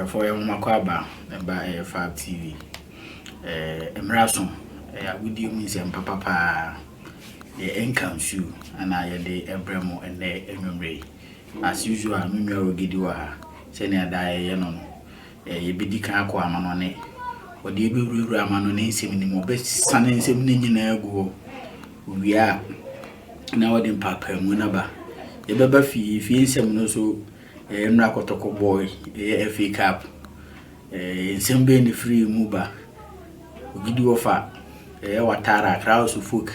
For your makwaba by 5 TV. Emrason, with you means and papa, the income shoe, and I the Ebremo and the Emre. As usual, Mimia will give you a senior die, ye be the Kanako Amanone, or the Ibu Ramanone, seeming best son and seeming go. We are now in Papa Munaba. The Baba fee, feels some so. Mrakotoko boy, FA Cup, Sembe in the free Muba, Gidu offer, Watara, Kraus of Folk,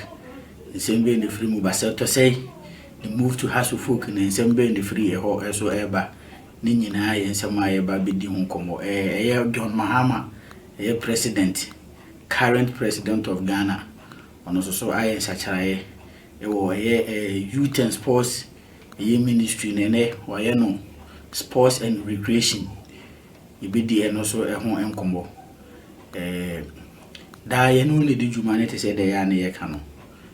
Sembe in the free Muba, so to say, the move to Hasu Folk and Sembe in the free or so ever, Ninin I and Samaya Babi Dimunkomo, John Mahama, president, current president of Ghana, and also so I and such a youth and sports ministry, Nene, Wayano. Sports and recreation. You be the and also a home and combo. Da ye no ne di humanity say the ya na ye kano.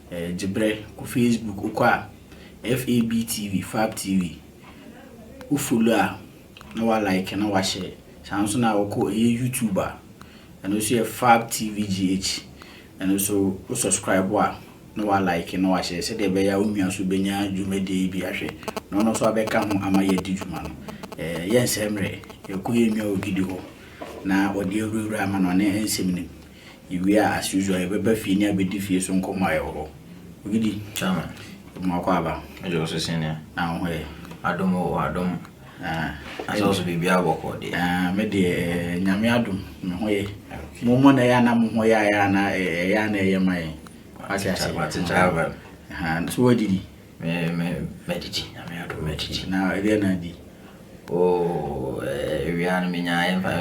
Jibre ku Facebook ukwa FAB TV, Fab TV. U follow na wa like na wa share. Sanso na wo YouTuber and also a Fab TV GH and also subscribe wa na wa like na wa share. Say the be ya umia so benya dwumede bi ahwe. No so abeka ho amaye di dwuma no. Yes Emre ekuye mi ogidi ho na odi ewura ama no ne ensemni iwe as usual e beba fi ni abedi fie so nkomo aye ho ogidi chama mo kwa ba ejo so senia na ho e adom aso so bibia boko de me de nyame adom me ho ye mo na ya na mo ho ya na ya na ye mai ati chaba so odidi me didi nyame adom me didi na e na di we are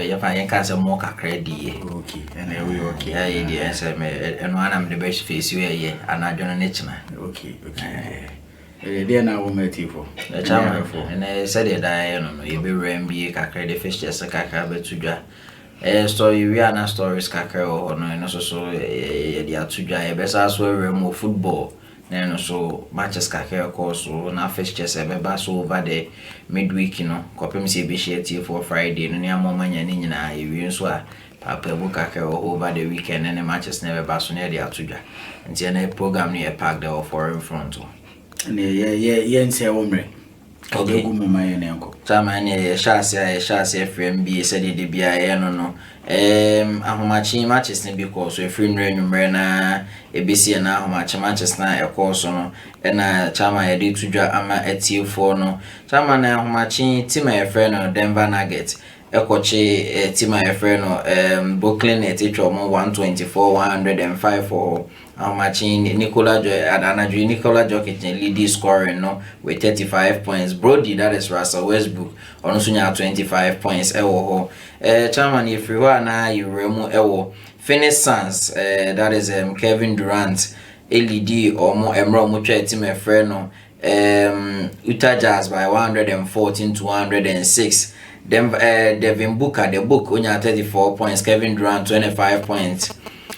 if I can't say more credit. Okay, and we okay. Yeah, yes, and one I'm the best face you here, and I don't know. Okay. They are now met you the charm, and I said it. I know you be remember credit fish just a caca, but to Story we are na stories kakra o no so the atudwa e besa so remo football na so matches kakra course so na fixtures e beba so over the midweek kopem se be share for Friday no ne amomanya ni nyina e wi so a papa bu kakra over the weekend and matches never beba so na the atudwa nti na program no e packed the foreign front ne ye nse womre okay gumu maye ne nko Chairman ye shase FMB said the bia no ahomachi matches ne because so free nwumre na ebesi na ahomachi matches na course no na chairman ye dey tudwa ama atie4 no chairman na ahomachi team e free no Denver Nuggets ekoche team e free no Brooklyn Nets etwa 124-105 for Machin Nicola Jokic leading scoring no with 35 points. Brody, that is Russell Westbrook, on 25 points. Chairman, if you are now you remove Phoenix Suns, that is Kevin Durant, LED or more Emro Mucha team a friend no Utah Jazz by 114-106. Devin Booker, the book, only 34 points. Kevin Durant 25 points.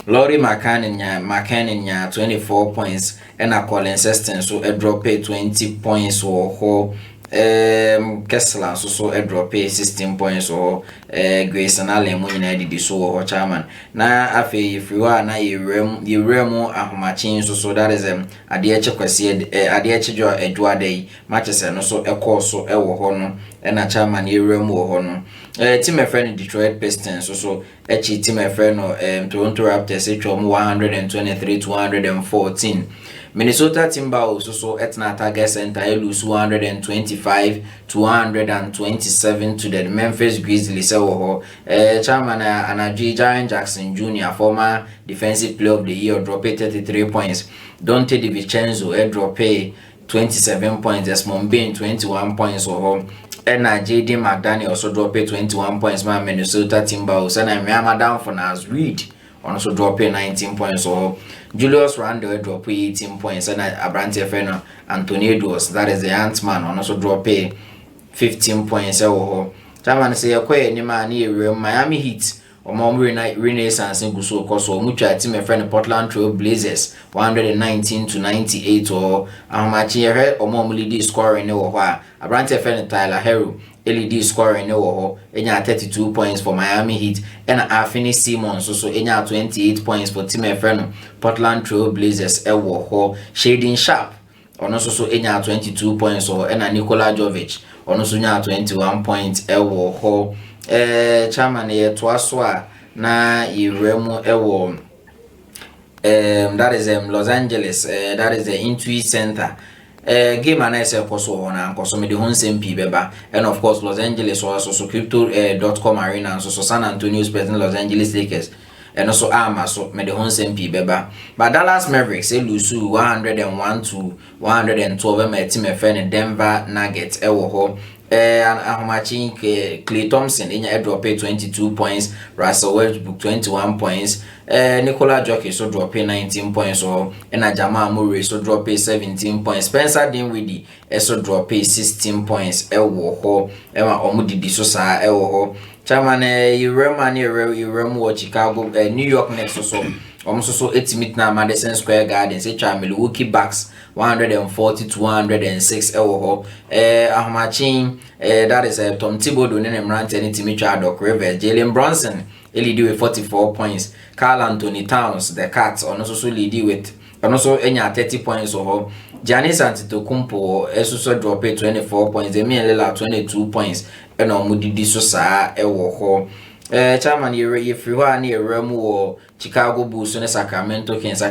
Laurie McCann 24 points and a Colin Sexton so a drop 20 points or Kessler so a drop 16 points or Grayson Allen did so or chairman. Now afi if you are na you remo ahomachin so that is adeche kwesi adeche jo edwade matches no so e course so e wo ho no na chairman you remo ho no team a friend Detroit Pistons so echi team a friend no Toronto Raptors etwa 123-214. Minnesota Timberwolves so etna target center lose 125-127 to the Memphis Grizzlies chairman Anaji Jaren Jackson Jr. former defensive player of the year drop 33 points. Dante DiVincenzo drop 27 points. Desmond Bain 21 points and JD McDaniel also drop 21 points. My Minnesota Timberwolves and I'm down for Nas Reed also drop 19 points Julius Randle drop 18 points and Abrante Feno Anthony Edwards, that is the Ant-Man, also drop 15 points. Chairman say ni Miami Heat or Renaissance in Guso Koso mucha team friend Portland Trail Blazers 119-98 or Amachi or mom lead scoring no Abrante Feno Tyler Hero LED scoring no enya 32 points for Miami Heat and Anthony Simmons so enya 28 points for team friend Portland Trail Blazers Shading Sharp ono so enya 22 points and Nikola Jovic ono so nya 21 points chairman ye toaso na yiremu that is Los Angeles that is the Intuit Center game and koso na koso me de honsem pi beba and of course Los Angeles so crypto.com arena and so San Antonio Spurs and Los Angeles Lakers and also so me de honsem pi beba but Dallas Mavericks lose 101-112 me team friend Denver Nuggets and Ahomachi Klay Thompson in drop 22 points, Russell Westbrook 21 points, Nikola Jokic so drop 19 points and Jamal Murray so drop 17 points, Spencer Dinwiddie so drop 16 points Emma Omudidi so sa chairman you rem Chicago New York Knicks so so 8 meet na Madison Square Garden say Milwaukee Bucks 140-106 Ahmachin that is Tom Thibodeau and Emrante and Timmy Doc Rivers Jalen Brunson lead with 44 points. Carl Anthony Towns the Cats also lead with also 30 points Giannis Antetokounmpo also drop 24 points. Damian Lillard 22 points and Omudidi so sa chairman if you are near Remu Chicago Bulls and Sacramento Kings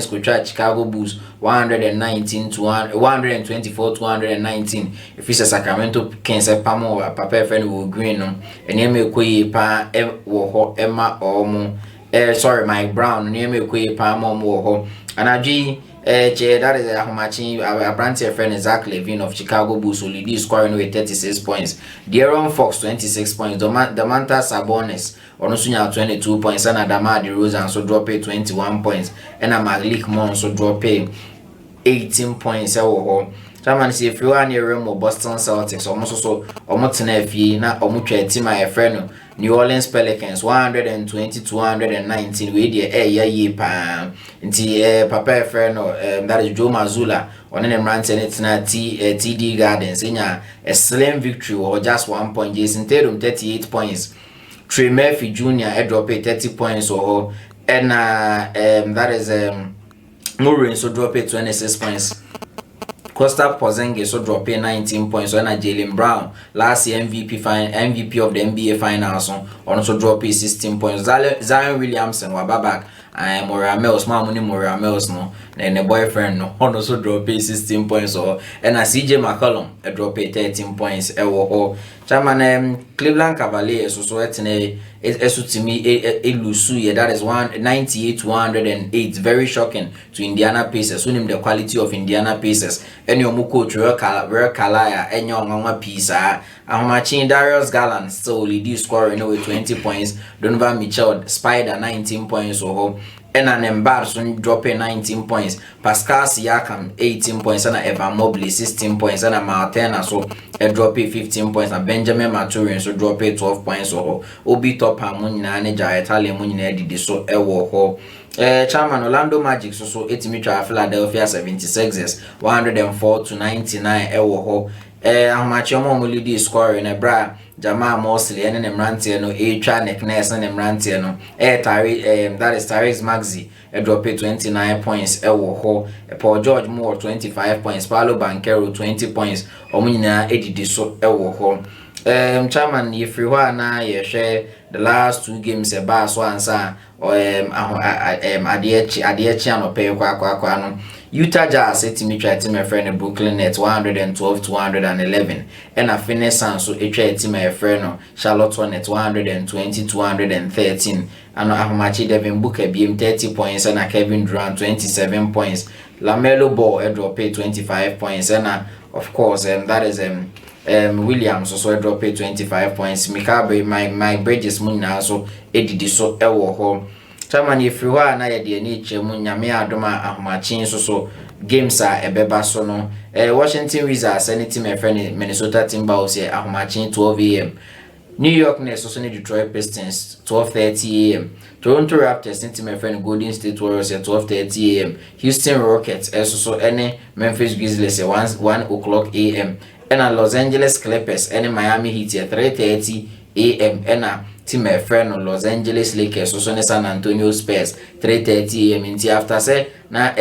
could try Chicago Bulls 124-219 if it's a Sacramento Kings pamo papa friend will green and yeme kwe pa Emma sorry Mike Brown yeme kwe pa mo and aji that is Ahomachi Abrante friend Zach Levine of Chicago Bulls who lead scoring with 36 points. De'Aaron Fox 26 points. Domantas Sabonis Onosunya 22 points and Adama DeRozan so drop 21 points and Malik Monk so drop 18 points. Chairman say if you are near Boston Celtics almost so almost na fi na omutwa team a friend New Orleans Pelicans 120-219 we dey ye pa nti papa friend no that is Joe Mazzulla on the Mranten netina TD Gardens enya a slim victory or just 1 point. Jason Tatum 38 points. Trey Murphy Jr. drop 30 points or and that is Murray so drop 26 points. Costa Porzingis so drop 19 points. So and Jaylen Brown last year MVP of the NBA Finals on so drop 16 points. Zion Williamson waba back. Moria Mills, Moria Mills no, and the boyfriend no, also drop 16 points or and CJ McCollum drop 13 points. Chairman Cleveland Cavaliers so etene esutimi elusu that is 198-108. Very shocking to Indiana Pacers. Who name the quality of Indiana Pacers? Any omu coach Real Kalaya, any on pizza. Ahomachin Darius Garland still lead scoring with 20 points. Donovan Mitchell Spider 19 points or and an Embarson dropping 19 points. Pascal Siakam 18 points and Evan Mobley 16 points and a Martin so a drop 15 points and Benjamin Maturin so drop 12 points or Obi Top Munina and Italian Munina did so ho. Chairman Orlando Magic so 8 meter Philadelphia 76ers 104-99 ho. How much your mom will lead scoring a bra Jamal Mosley and Mrantier no Neckness and Mrantier no that is Tyrese Maxey a drop 29 points ho. Paul George Moore 25 points. Paolo Banchero 20 points. Omina Eddie so ho. Chairman if you na ye share the last 2 games a bar so answer or adiechi no pay kwa no Utah Jazz etimi try team friend Brooklyn Nets 112-111 and a Phoenix Suns so try team friend no Charlotte Hornets 120-113 and Ahmachi Devin Booker BM 30 points and a Kevin Durant 27 points. LaMelo Ball drop 25 points and of course that is Williams also drop 25 points. Mikabe my Bridges Munna so edidi so ho. Chairman if you are na ye de ni chemu nyame adoma ahomachin so games are ebeba so no Washington Wizards any team friend Minnesota Timberwolves here ahomachin 12 AM. New York Nets also need Detroit Pistons 12:30 AM. Toronto Raptors team friend Golden State Warriors at 12:30 AM. Houston Rockets also any Memphis Grizzlies at 1 o'clock AM. And Los Angeles Clippers and Miami Heat at 3:30 AM. And team friend Los Angeles Lakers also San Antonio Spurs 3:30 AM. Until after say na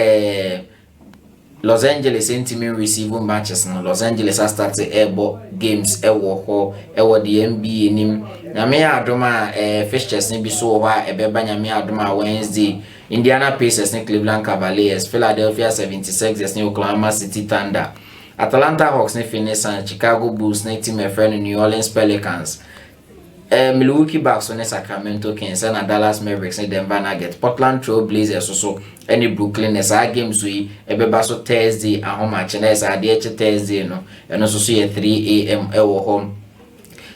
Los Angeles team receiving matches no Los Angeles has started airball games ewo the NBA nim nyame adoma fixtures ni bi so ho ebeba nyame adoma Wednesday Indiana Pacers and Cleveland Cavaliers, Philadelphia 76ers and Oklahoma City Thunder, Atlanta Hawks and Phoenix and Chicago Bulls and team friend New Orleans Pelicans, Milwaukee Bucks and Sacramento Kings and Dallas Mavericks and Denver Nuggets, Portland Trail Blazers also any Brooklyn Nets games we ebeba so Thursday and home match and Thursday no and also see 3 AM home.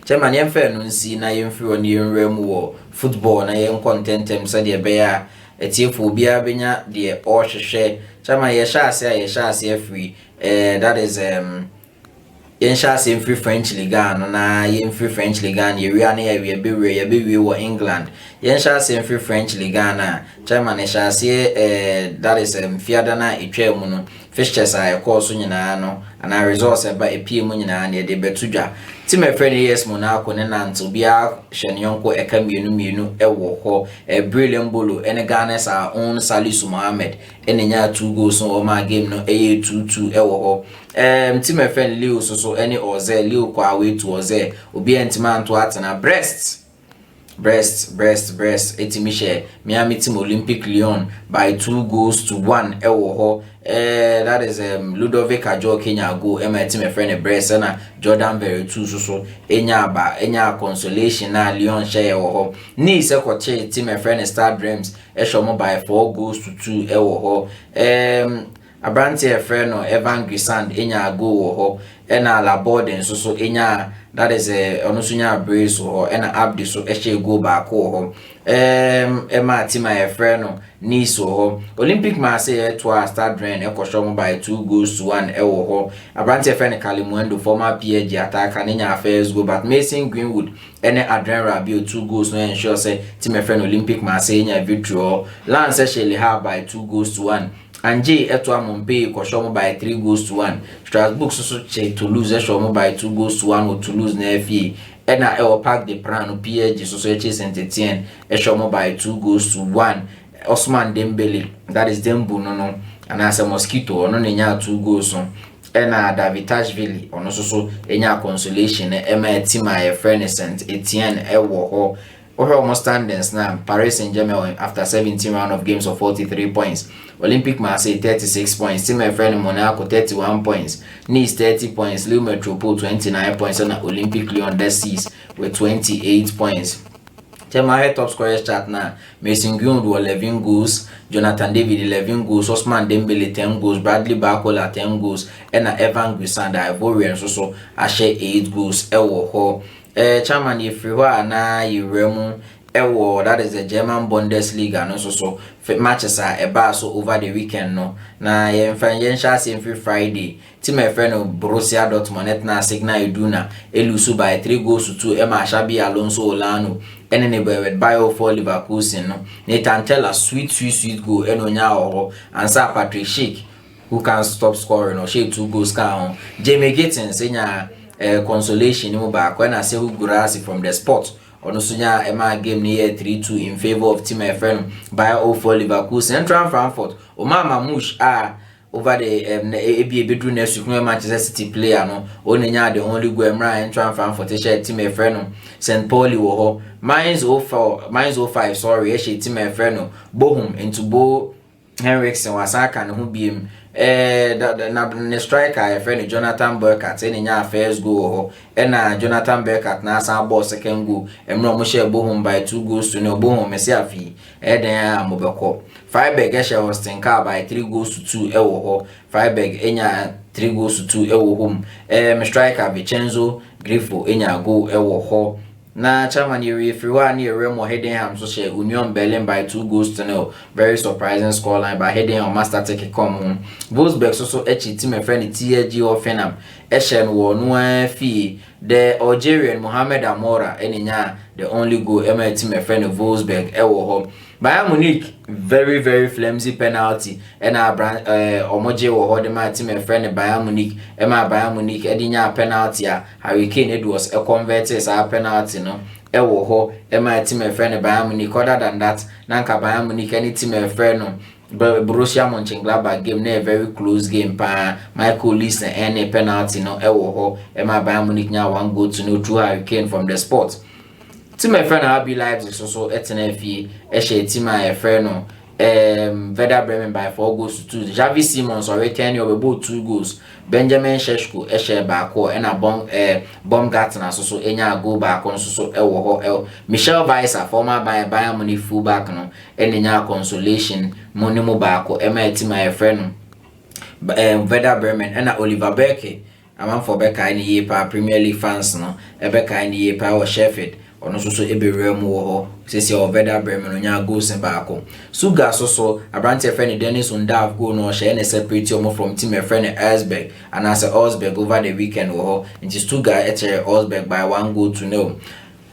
Chairman yemfa no nsi na yemfiri on yemrem wo football na yem contentem se de be ya etiefo bia benya de o hwehwe chairman ye sha ase free that is yen sha ase free French Ligue 1 na yen free French Ligue 1 ye wia na ye be we wo England yen sha ase free French Ligue 1 na chairman ye sha ase that is fiada na etwa mu no fixtures are course nyina no ana resource eba epie mu nyina na de betudwa team friend yes Monaco ne nanto bia hwenionko eka mienu ewo ho brilliant bolo ene Ghana's our own Salisu Mohammed ene nya 2 goals on my game no 2-2 ewo ho team friend Leo so ene Oze Leo kwa we to Oze obi entima anto atena breast etimi share Miami team Olympic Lyon by 2-1 ewo ho that is Ludovic Ajo Kenya go my team friend breast na Jordan Berry 2 so enya consolation na Lyon share ewo ho ni se kwache team friend Star Dreams shomo by 4-2 ewo ho Abrante friend no Evan Grisand enya go wo ho ena la boarding so enya that is ono so nya brace ho ena Abdi so ehye go back ho ema tima friend no Nice ho Olympic ma say to start drain ekosho by 2 goals to 1 wo ho Abrante friend Kalimuendo former PSG attacker nya first goal but Mason Greenwood ene Adrian Rabiot 2 goals no ensure say team friend Olympic ma say nya victory Lance Shelley have by 2 goals to 1 Anje eto amompe kwoshomo by 3 goals to 1 Strasbourg so che Toulouse eshomo by 2 goals to 1 o Toulouse na FA ena e Parc des Princes PSG so che Saint-Etienne eshomo by 2 goals to 1 Osman Dembele that is Dembu no and as a Mosquito no nya 2 goals so ena Davitashvili ono so enya consolation ema team a friend Saint-Etienne e wo ho almost standings now. Paris Saint-Germain after 17 round of games of 43 points. Olympic Marseille 36 points. Team friend Monaco 31 points. Nice 30 points. Lille Metropole 29 points. And Olympic Lyon Dessis with 28 points. Tema head top scorers chart now. Mason Greenwood 11 goals. Jonathan David 11 goals. Osman Dembele 10 goals. Bradley Barcola 10 goals. And Evan Grisand Ivorian so share 8 goals. Ewo chairman if you are na Yuremu ewo that is the German Bundesliga no so matches are eba so over the weekend no na financial same Friday team friend of Borussia Dortmund na Signal Iduna elusu by 3 goals to 2 Emma Xabi Alonso Olano enene with bio for Leverkusen no Nathan Teller sweet goal enonya oho and Sir Patrick Schick who can stop scoring or shape 2 goals can Jamie Gittins enya consolation mu back when I say who Gurasi from the spot ono sunya ema game near 3-2 in favor of team friend by 0-4 Leverkusen Central Frankfurt Omama Mush over the ABA bedroom next week Manchester City player no only the only go emra Central Frankfurt share team friend St. Pauli wo ho Mainz 05 sorry she team friend no Bochum into Bo Henriksen wasaka no hu biem the striker friend Jonathan Burkhardt any nya first goal ho na Jonathan Burkhardt na san ball second goal emro mo share Bochum by 2 goals to no Bochum mesiafi den amobeko Freiburg share Austin Car by 3 goals to 2 ewo ho Freiburg enya 3 goals to 2 ewo home striker Vincenzo Grifo enya goal ewo ho na chairman if you are near Remo Hedenham so share Union Berlin by 2 goals to 0 very surprising scoreline by Hedenham master take it come home Wolfsburg so echi team friend TG Offenham Eshen wo no fee the Algerian Mohamed Amora enya the only goal ML team friend of Wolfsburg ewo ho Bayern Munich very flimsy penalty and omoje wo ho de my team friend Bayern Munich Bayern Munich edinya penalty Harry Kane it was a converted a penalty no ewo ho my team friend Bayern Munich other than that nanka Bayern Munich any team friend no Borussia Mönchengladbach game na a very close game pa Michael Olise any penalty no ewo ho Bayern Munich nya 1 goal to 0 through Harry Kane from the spot team my friend RB Leipzig so etnf share team my friend no Werder Bremen by 4 goals to 2 Javi Simons already 10 about 2 goals Benjamin Sheshko share back and a Baumgartner so enya go back on so ewo ho Michel Weiser former Bayern Munich fullback no enya consolation money back team my friend Werder Bremen and Oliver Berke among for Becca in the Premier League fans no Becca in the power Sheffield ono so eberem wo ho sesi Werder Bremen onya goals baako Suga so Abrante friend Dennis Undav go no share na separate omo from team friend Erzberg and as Erzberg over the weekend wo ho nti Stuga eche Erzberg by 1 goal to 0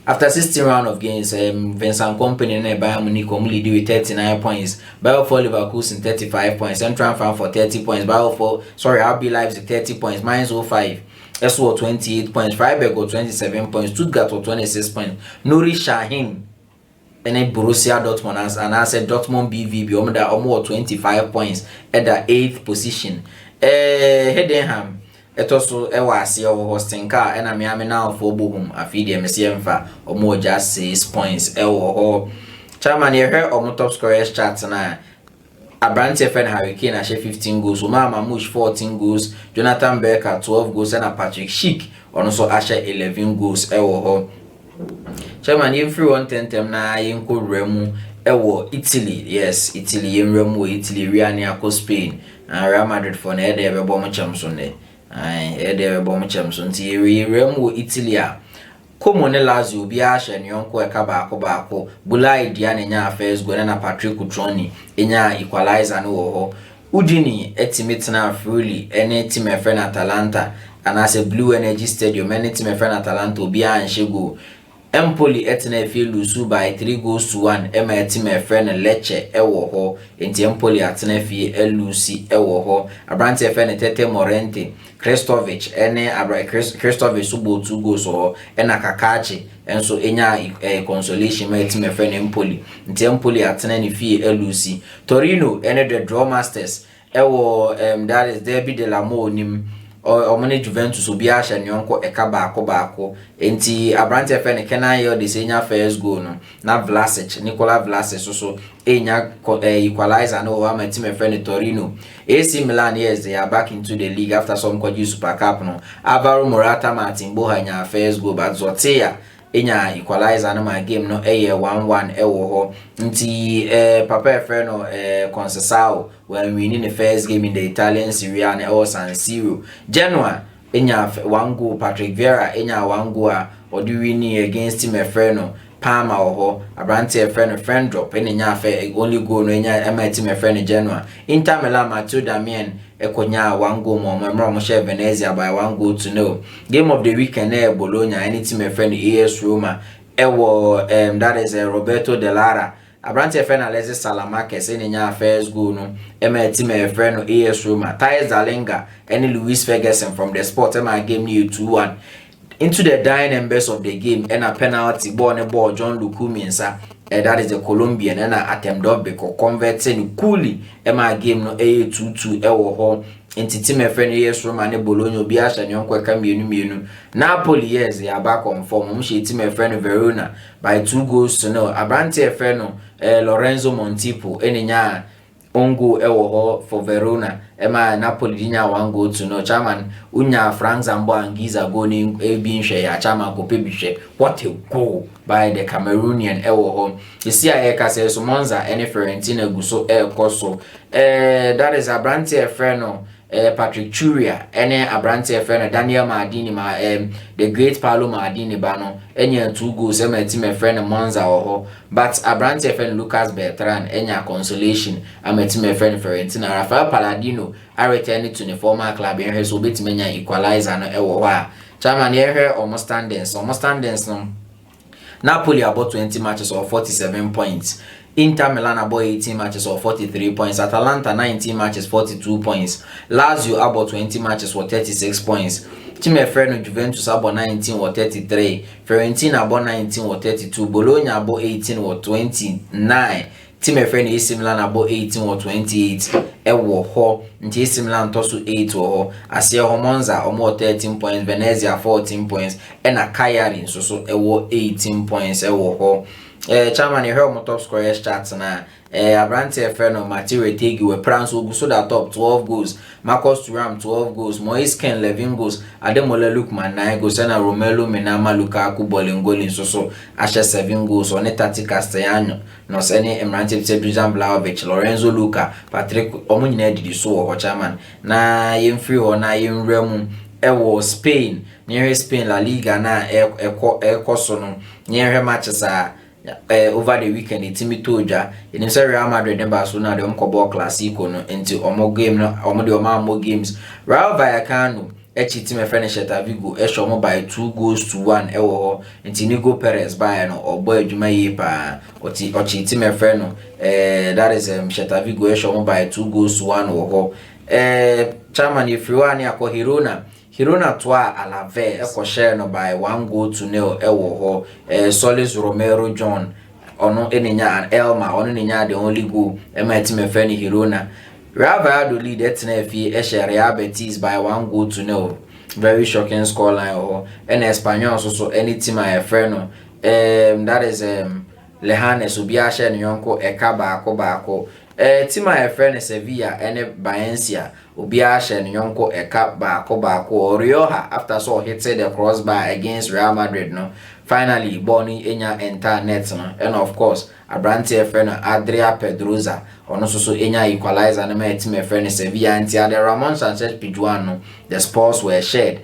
after 16 round of games Vincent Kompany na Bayern Munich lead with 39 points Bayer for Leverkusen 35 points Central Frankfurt 30 points Bayer for RB Leipzig 30 points Mainz 05 SO 28 points, Freiburg got 27 points, Stuttgart got 26 points, Nuri Sahin and Borussia Dortmund and I said Dortmund BVB almost 25 points at the 8th position. Hedenham it also was your hosting car and I'm now for Bochum a feed MCM or more just 6 points. Chairman you heard on top scorers chart now. Abrante friend Harry Kane share 15 goals, Omar Mush 14 goals, Jonathan Becker 12 goals and Patrick Schick also share 11 goals. Chairman if you want tentem na yinko remu ewo Italy. Yes, Italy enrem wo Italy riani akọ Spain. Real Madrid for na ede be bom chamso ne. Ede be bom chamso nti enrem wo Italy a Como ne Lazio bi a hye ne yonko eka baako Bulai dia ne nya first goal na Patrick Cutrone enya equalizer no wo ho. Udini estimate na freely ene team e friend Atalanta and as a Blue Energy Stadium ene team e friend Atalanta obi a nhye goal. Empoli etna efe lusu by 3-1 ema team e friend Lecce ewo ho enti Empoli atna efe elusi ewo ho abrante efe ne Tete Morente Kristovic ene Kristovic subo 2 goals ho ena Kakachi enso enya consolation ma team e friend Empoli enti Empoli atna ne fie elusi Torino ene the Draw Masters ewo that is Derby della Monim omone Juventus obi a hye ne yonko eka baako enti abrante efe ne Kenan yo de senya first goal no na Nicola Vlasic so enya equalizer no wa team efe ne Torino. AC Milan, yes, they are back into the league after some kwaji Super Cup no. Alvaro Morata Martin Bohanya first goal but Zotea enya equalizer no my game no 1-1 ewo ho nti papa efe no Conceição when winning the first game in the Italian Serie A na San Siro. Genoa enya 1 goal, Patrick Vieira enya 1 goal a odi winning against team efe no Palma ho abrante efe no friend drop enya afa only goal no enya ema team efe no Genoa. Inter Milan Matteo Darmian ekonya 1 goal mo share Venezia by 1-0. Game of the weekend Bologna any team efe no AS Roma ewo that is Roberto De Lara abrante efe no Alexis Salamakes enya first goal no ema team efe no AS Roma. Thais Zalenga and Luis Ferguson from the Sport ema game near 2-1 into the dying embers of the game and a penalty ball John Lukuminsa that is the Colombian and a attempt Dobeko converting coolly ema game no 2-2 ewo ho into team efe no AS Roma ne Bologna obi a hye yonko eka mienu Napoli, yes, they are back on form she team efe no Verona by 2-0 abrante efe no Lorenzo Montipo enya ongo ewo ho for Verona ema Napoli dinya 1-0 chairman unya Frank Zambo Angiza go ni ebi nhwe ya chairman ko pebihwe what a goal by the Cameroonian ewo ho isi a kase so Monza ene Fiorentina guso koso that is abrante efe no Patrick Churia ene abrante efe no Daniel Maldini the great Paolo Maldini bano enya 2 goals ema team efe no Monza ho but abrante efe no Lucas Bertrand enya consolation ama team efe no Fiorentina. Rafael Palladino a return to the former club en so betimenya equalizer no ewo ho a chairman ye almost standings no Napoli about 20 matches or 47 points. Inter Milan about 18 matches or 43 points. Atalanta 19 matches 42 points. Lazio about 20 matches or 36 points. Team Efreno Juventus about 19 or 33. Fiorentina about 19 or 32. Bologna about 18 or 29. Team Efreno AC Milan about 18 or 28. Ewo ho nti AC Milan tosu 8 ho. Asia ho Monza omo 13 points. Venezia 14 points. Ena Cagliari so ewo 18 points ewo ho. Chairman you heard top scorers chart na abrante efe no Matthew Retegi we Prince Oguso da top 12 goals, Marcus Thuram 12 goals, Moise Kean 11 goals, Ademola Lookman 9 goals, and Romelu Minama Lukaku Bolingoli so ashe 7 goals, Onetati Castellano no sene Emrante Dusan Vlahovic, Lorenzo Luca, Patrick omunyina didi so ho chairman na yemfri ho na yemremu ewo Spain near Spain La Liga na ekoso no near matches over the weekend the team toja in say Real Madrid and Barcelona dem kobo classico no into omo game no omo de omo games. Raul Vallecano echi team finish at Vigo esho by 2-1 ewo ho into Nico Perez by no obo adwuma yi pa ochi team no that is Celta Vigo esho by 2-1 wo ho chairman if you ani akọ Hirona toa Alave eko share no by 1-0 ewo ho Solis Romero John ono enenya and Elma ono nenya the only goal ema team efeni Hirona. Real Valladolid lead etna fi share Real Betis by 1-0 very shocking scoreline ho and Espanyol so any team a freno that is Lejanes obi a share nyonko eka baako team a friend Sevilla ene Valencia obi a share nyonko eka baako Rioja after so hit the crossbar against Real Madrid no finally Bonnie enya enter net no, and of course Abrante friend Adria Pedroza ono so enya equalizer na my team friend Sevilla and the Ramon Sanchez Pizjuan no, the Spurs were shared.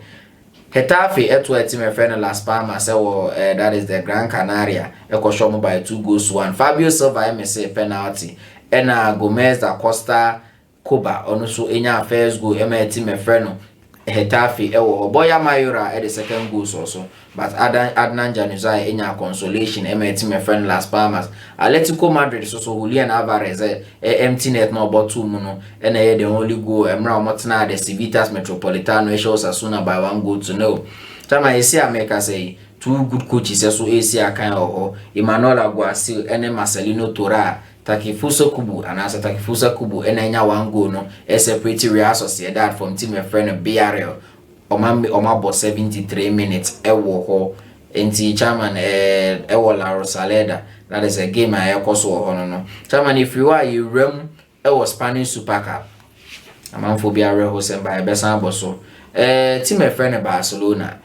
Getafe eto team friend Las Palmas that is the Gran Canaria show by 2-1. Fabio Silva MSA penalty and Gomez da Costa Coba ono so enya first goal team friend Getafe Boya Mayura at the second goal also, but Adnan Januzaj enya consolation team friend Las Palmas. Atletico Madrid so Julian Alvarez empty net no about 2 muno and the only goal Emra Motna the Civitas Metropolitano shows Osasuna by 1-0. Tama esi America say 2 good coaches so esi akan Emmanuel Aguasil and Marcelino Tora Takifusa Kubu and as Takifusa Kubu and enya 1 goal no separate Real Sociedad from team friend BRL Omabo 73 minutes ho enti chairman La Rosaleda. That is a game I also no. Chairman, if you are you rem Spanish Super Cup. A man for BRL hosted by Bessan Bosso. Team friend Barcelona.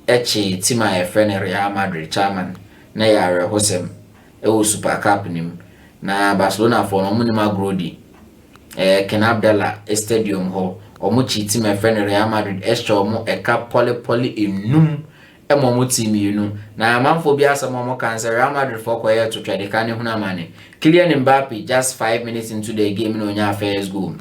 Team friend Real Madrid chairman. Na ya hosem Super Cup nim. Na Barcelona for no minima grodi. Ken Abdallah Stadium ho. Omuchi team friend Real Madrid mo cup poly enum. Team na manfo bia some cancer Real Madrid for quiet to try the can hunamane. Kylian Mbappe just 5 minutes into the game no nya first goal.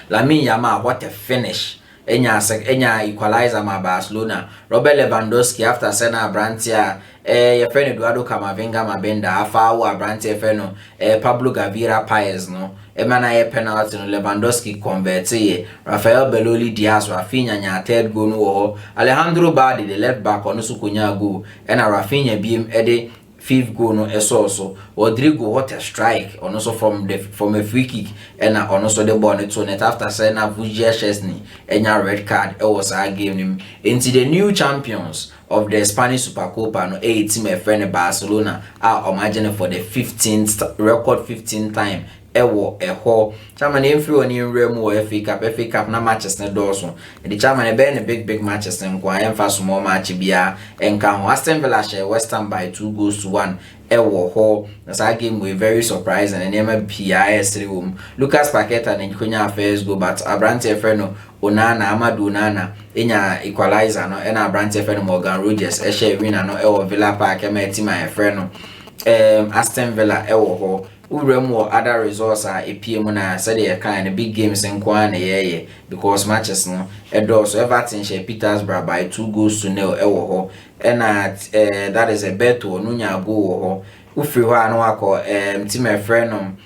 Lamine Yamal, what a finish. Enya equalizer ma Barcelona. Robert Lewandowski after Sena Brantia your friend Eduardo Camavinga Mabenda afa Brantia feno Pablo Gavira Paez no emana penalty no Lewandowski converted Rafael Beloli Diaz Rafinha nya third goal no Alejandro Balde the left back on so kunya goal and Rafinha bim ede 5th goal no also Rodrigo what a strike on also from a free kick and on also the ball to net after Sena Vujia Chesney and red card was our game into the new champions of the Spanish Supercopa no team friend Barcelona are imagining for the 15th record 15th time chairman free on in Remo FA Cup na matches na doorso the chairman big matches na kwa emfa small match bia enka ho Aston Villa share West Ham by 2-1 na game we very surprising and ema PIS 3 Lucas Paqueta na nkonya first go but Abrante Freno Onana Amadou Onana enya equalizer no and Abrante Freno Morgan Rogers share winner no Villa Park ema team Freno Aston Villa Uremo other results are APM na said they kind of big games in Kwan because matches no so Everton share Petersburg by 2-0 and that is a bet to Nunya go ufri ho anu akọ team friend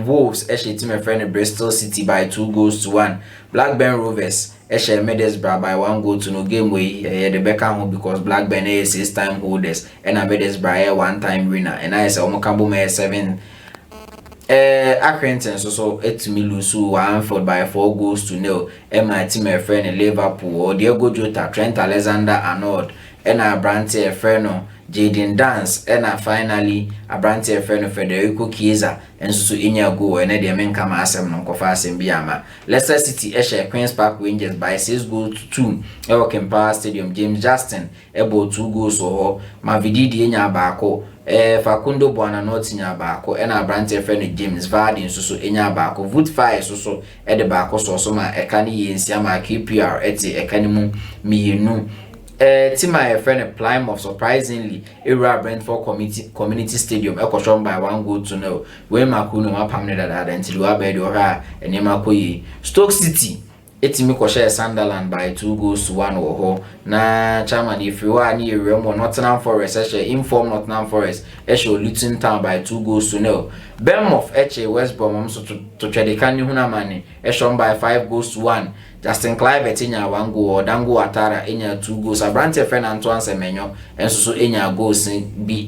Wolves team friend Bristol City by 2-1 Blackburn Rovers Middlesbrough by 1-0 game way the Beckham because Blackburn is 6-time holders and Middlesbrough 1-time winner and I say omokambo me 7 Accrington so etimi lose Anfield by 4-0 and my team friend Liverpool Diego Jota Trent Alexander-Arnold and Abrante friend Jaden Dance and finally Abrante friend Federico Chiesa and so inya go and the men come asem no kofa asem biama Leicester City Queen's Park Rangers by 6-2 Kempa Stadium James Justin able 2 goals so Mavididi nya baako Facundo Buonanotte nya baako and Abrante friend James Vardy so nya baako Wood Fire so e de baako so ma ekani yensia ma QPR ekani mienu team my friend Plymouth surprisingly era Brentford community stadium shown by 1-0 when Makuno ma pamne that until we abed ora enemakoyi Stoke City etimi ko share Sunderland by 2-1 na chairman if you are near Remo Nottingham Forest inform Nottingham Forest Luton Town by 2-0 Bournemouth West Brom so to Chedekani Hunamani shown by 5-1 Justin Clive enya 1 goal Dango Atara enya 2 goals Abrante friend Antoine Semenyo enso enya goals bi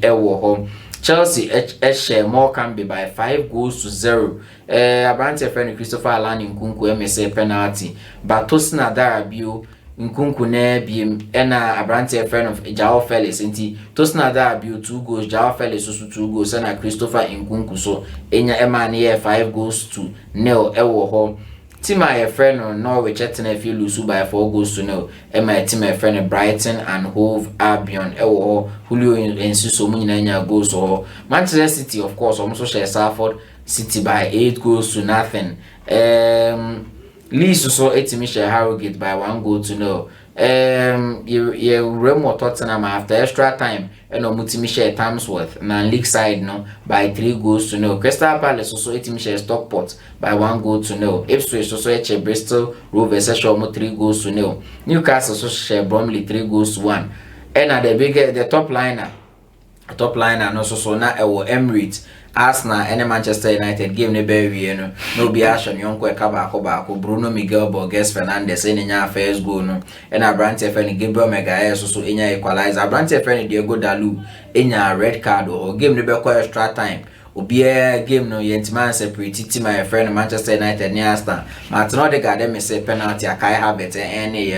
Chelsea more can be by 5-0 Abrante friend Christopher Alan Nkunku MSA penalty but Tosina Darabio Nkunku na biem ena Abrante friend of Joao Felix enti Tosina Darabio 2 goals Joao Felix so 2 goals na Christopher Nkunku so enya ema na 5-0 team a friend no Norwich Etna if you lose by 4 goals to 0. My team a friend Brighton and Hove Albion Julio Ensuso Munina goals or Manchester City of course almost share Salford City by 8 goals to nothing. Leeds also share Harrogate by 1 goal to 0. You Remo Tottenham after extra time and share Tamsworth and league side no by 3 goals to 0. Crystal Palace also share Stockport by 1 goal to 0. Ipswich also share Bristol Rovers 3 goals to 0. Newcastle also share Bromley 3 goals to 1. And at the top liner and also so now Emirates Arsenal and Manchester United game ne be no be action yonko e Bruno Miguel Borges Fernandes enya first goal no and Abrante Feni Gabriel Magalhaes so enya equalizer Abrante Feni Diego Dalu enya red card or game ne be ko extra time Obia game no yentima separate team my friend Manchester United near Aston Martin Odegaard dem say penalty a Kai Havertz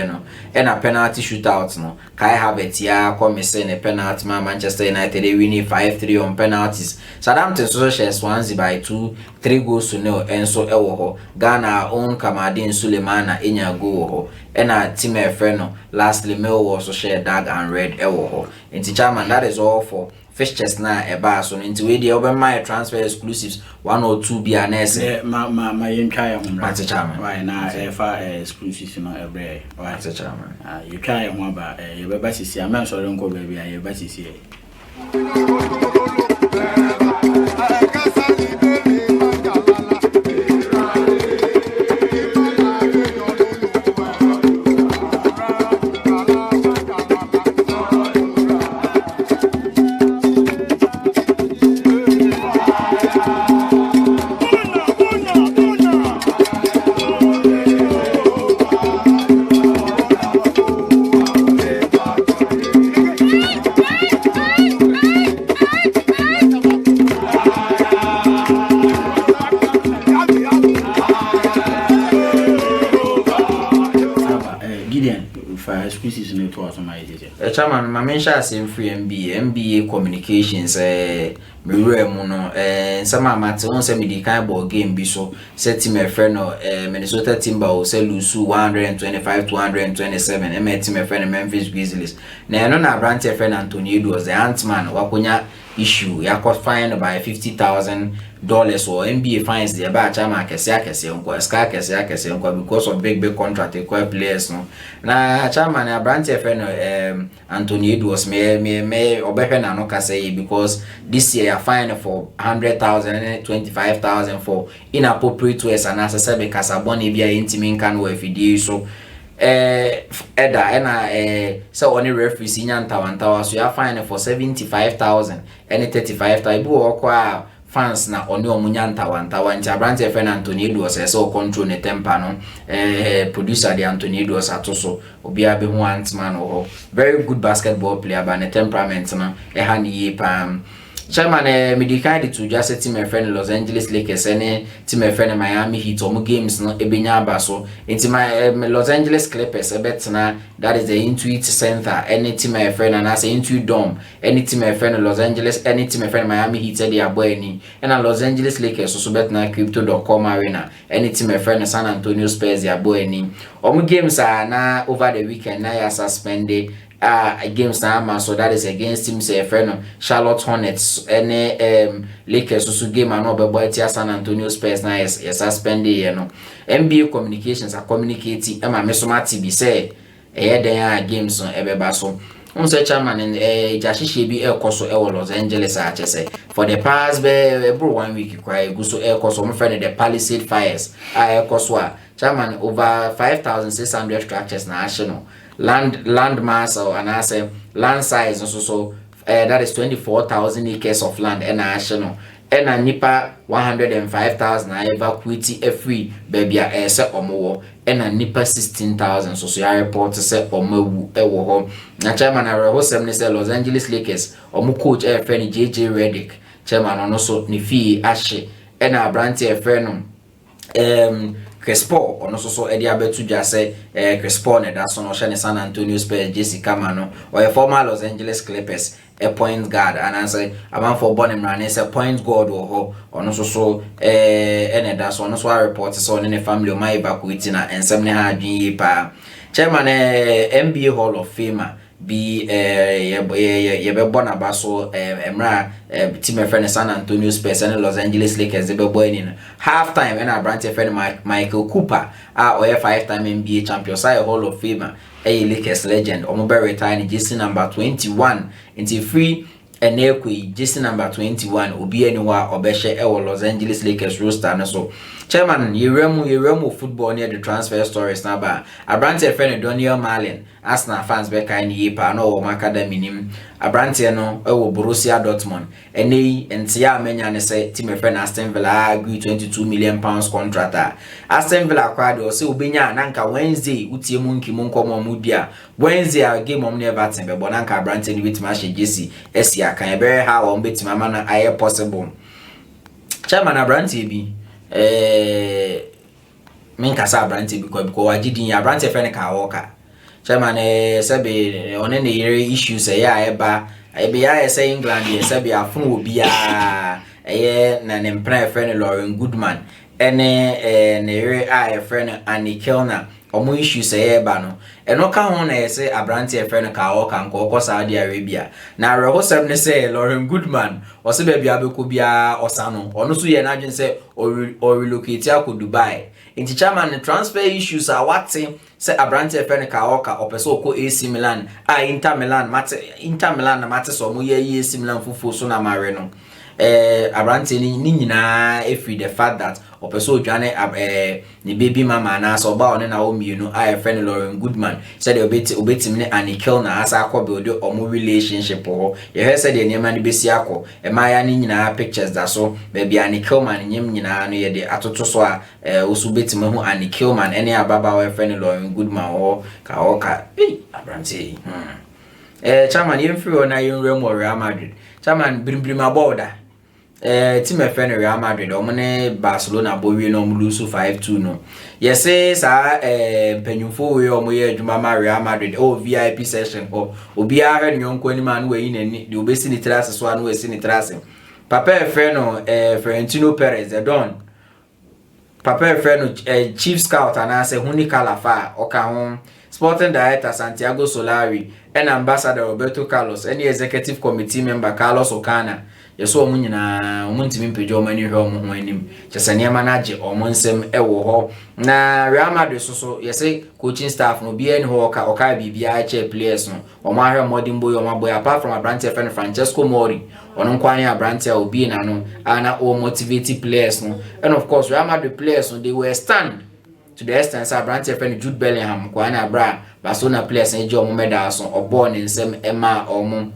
no and a penalty shootout no Kai Havertz ya come say ne penalty Manchester United they win 5-3 on penalties Southampton so share Swansea by 3 goals to 0 and so ewo ho Ghana own Kamadin Sulemana enya goal ho and a team my friend no lastly Millwall also share dark and red ewo ho in chairman that is all for fixtures na eba so into we dey open my transfer exclusives 1 or 2 be anese ma yentwa ya ho Mate chairman why na efa exclusives no ebre why Mate chairman you try ya ho ba ye beba sisi amen so re nko ba bia ye beba sisi exclusives no to us my chairman ma mention as free MBA communications me mu no sama mate won say me di kind ball game bi so set team e friend no Minnesota Timberwolves say lose 125-227 team e friend Memphis Grizzlies na no na branch e friend Anthony Edwards the Ant-Man wakonya issue ya cost fine by $50,000 or NBA fines the ba chama kese onko ska kese onko because of big contract equal players no na chama na branch friend Anthony Edwards me obehwe na no kase because this year ya fine for $100,000 and $25,000 for inappropriate ways and as say because abon bia intimin kan we fidie so so only referees in Antawantawa so you fine for $75,000 and $35,000 ibu okwa fans na oni omunyantawantawa nti Abrante Fern Anthony Edwards so control ne temper no producer de Anthony Edwards atoso obi abe ho Ant-Man ho very good basketball player but ne temperament no ha ni ye pam chairman me decide to just team my friend Los Angeles Lakers and team my friend Miami Heat omo games no ebenya aba so into my Los Angeles Clippers ebetna that is the Intuit Center any team my friend and as Intuit Dome any team my friend Los Angeles any team my friend Miami Heat dey aboy ni and Los Angeles Lakers so betna crypto.com arena any team my friend San Antonio Spurs dey aboy ni omo games are na over the weekend na ya suspended games na man so that is against team say friend Charlotte Hornets any Lakers so game and obeboy tia San Antonio Spurs na yes suspended you know NBA communications are communicating ma mesomati bi say den games on ebeba so say chairman jashishe bi ekoso e Los Angeles a chese for the past bro 1 week kwai go so ekoso mo friend the Palisade Fires ekoso a chairman over 5,600 structures na national land mass or and I say land size so that is 24,000 acres of land and national and a nipa 105,000 evacuity free baby say omo and a nipa 16,000 so report say omo ewo ho na chairman areho sem say Los Angeles Lakers omo coach friend JJ Redick chairman ono so ni fee ashe and a branch friend Crespo ono so edi abetu dwa say Crespo ne da so no hye ne San Antonio Spurs Jesse Camano or a former Los Angeles Clippers a point guard and I say a man for born and is a point guard or on so any that's one so I report so in the family of my evacuating and 700 pa chairman NBA Hall of Famer be ye be born abaso emra team friend San Antonio Spurs and Los Angeles Lakers they be born in half time and a branch friend Michael Cooper or 5-time NBA champion say Hall of Famer a Lakers legend or be retire jersey number 21 into free and jersey number 21 obi anywhere obeshe Los Angeles Lakers roster no so chairman yeremu football near the transfer stories na ba abrante friend Daniel Marlin Arsenal fans be kind yepa no wo academy nim abrante no wo Borussia Dortmund eni entia amenya ne say team friend Aston Villa agree 22 million pounds contract Aston Villa acquired o say obenya na nka Wednesday utie mu nkimu nkomo mu bia Wednesday a game om never Everton be bona nka abrante ni bitima hye jesi esia kan e be ha wo betima ma na aye possible chairman abrante bi men kasa abrante because wagidin abrante fe ne ka woka chairman sebe one ne yere issues ya eba ebe ya say England ye sebe afun obi a na ne mpra fe ne Lauren Goodman ene ne yere a fe ne Annie Kellner omo issues eba no eno ka ho na say abrante fe ne ka woka nko Saudi Arabia na reho seb ne say Lauren Goodman o se be bia beko bia osano ono so ye na adwen say o relocate ako Dubai inti chairman the transfer issues are what say abrante fe ne ka woka opeso ko AC Milan Inter Milan na mate so mo ye AC Milan fufu so na mare no abrante ni nyina every the fact that opeso dwane ni baby mama na so ba one na o mienu friend Lauren Goodman said obetim ne Annie Kellner asa akobe ode omo relationship ho ye he said the niam ni besi akọ emaya ni nyina pictures da so baby Annie Kellman nyem nyina no ye de atoto so a osu betim ho Annie Kellman ene ababa wa friend Lauren Goodman ho ka abrante chairman ye free on na ye nrem Real Madrid chairman brimbrim aboda team friend Real Madrid omne Barcelona bowie no lose 5-2 no yes sa penyufo we omoye adwuma ma Real Madrid VIP session obi a hwe nyonko ni man we ni de obesi ni terrace so anu esi ni terrace papa friend no Florentino Perez the don papa friend no chief scout anase huni kalafa oka ho sporting director Santiago Solari and ambassador Roberto Carlos and the executive committee member Carlos Ocana yeso omu nyina omuntimi mpege omani hwe omu ho anim chesane manage omunsem ewo ho na Real Madrid so yese coaching staff no bia ni ho oka bibia che players no omo ahwe modern boy omo boy apart from abrante friend Francesco Mori ono nkwan ya abrante obi na no ana o motivate players no and of course Real Madrid players no they were stand to the extent abrante friend Jude Bellingham kwa na bra Barcelona players e je omo medal so obo ne nsem ema omo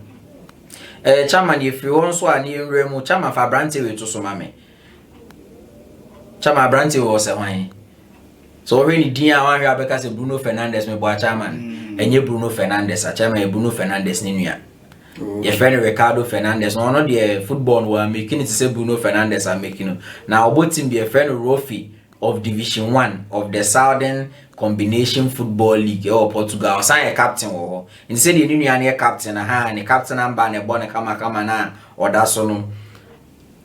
chairman if you want so ani nremu chairman fa abrante we to so mame chairman abrante we was hwan so already din a wan hwe abeka se Bruno Fernandes me boa chairman enye Bruno Fernandes a chairman Bruno Fernandes ni nua ye friend Ricardo Fernandes no the football we making it say Bruno Fernandes are making now about team be a friend Rofi of Division 1 of the Southern Combination Football League or Portugal. Sign a captain or instead the new year captain a captain and ban a bonnet kama na or that's no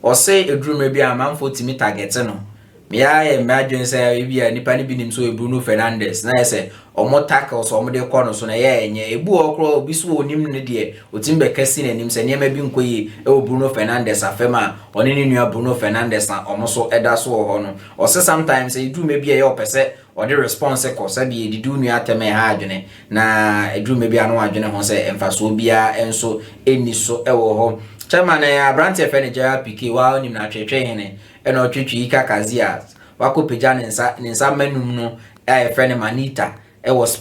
or say a dream maybe a man for Timmy target no. Me I imagine say maybe a nipa ni binim so Bruno Fernandes na say or more tackles or more de corners so na ye ebu okro obi so onim ne de otimbe kesi na nim se ne ma bi nkoyi e Bruno Fernandes afema oni ni nua Bruno Fernandes na omo so eda so ho no or say sometimes e do maybe e opese or the response ko say bi di du nua teme ha adwene na e do maybe anu adwene ho say emfaso bia enso eni so e wo ho chairman abrante furniture PK wa onim na twetwe hene eno twetwe ika kazias wako peja nensa manum no friend Manita was so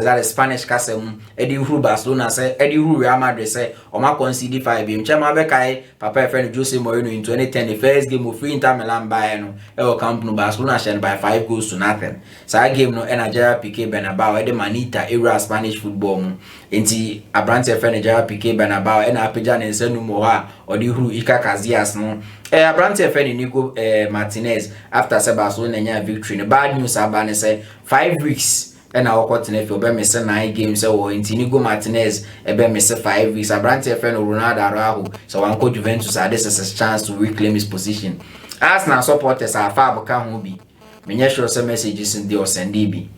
that Spanish castle edi huru Barcelona say edi huru Real Madrid say o ma concede 5 game chama be kai papa friend Jose Mourinho in 2010 the first game of Inter Milan by no Camp Nou Barcelona shed by 5 goals to nothing so that game no Nigeria PK Bernabeu edi Manita era Spanish football mu enti abrante friend Nigeria PK Bernabeu ena apeja nensa nu mo ha odi huru Ika Casillas no abrante friend Nico Martinez after Barcelona nya victory no bad news abane say 5 weeks and our cotton if you be miss 9 games or Intinigo Martinez ebe miss 5 weeks. Abrante friend Ronaldo Araujo. So Uncle Juventus this is a chance to reclaim his position. Arsenal supporters are far become be. Menya sure some messages in the send be.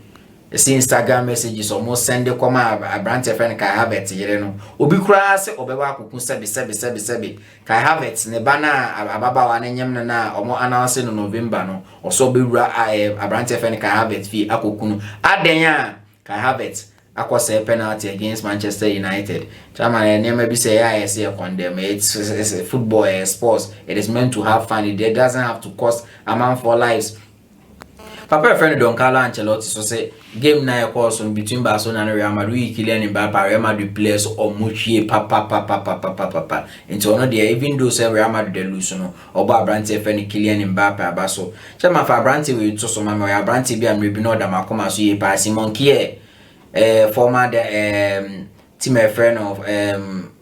See Instagram messages almost send the come Abrante friend Kai Havertz yere no. Obi kura se obewa akukun sebi Kai Havertz ne bana ababa wa nenyem na omo announce no November no. Oso be wura Abrante friend Kai Havertz fi akukunu. Aden ya Kai Havertz akwose penalty against Manchester United. Chairman name be say I say condemn. It's football, sports. It is meant to have fun. It doesn't have to cost a man for lives. Papa friend Don Carlo Ancelotti so say game na course on between Barcelona and Real Madrid, Kylian Mbappe, Real Madrid players or muchie papa. Into no there even though say Real Madrid lose no oba Abrante friend Kylian Mbappe abaso. Chama for Abrante we to so mama Abrante be am rebi no da makoma so ye pass monkey former the team friend of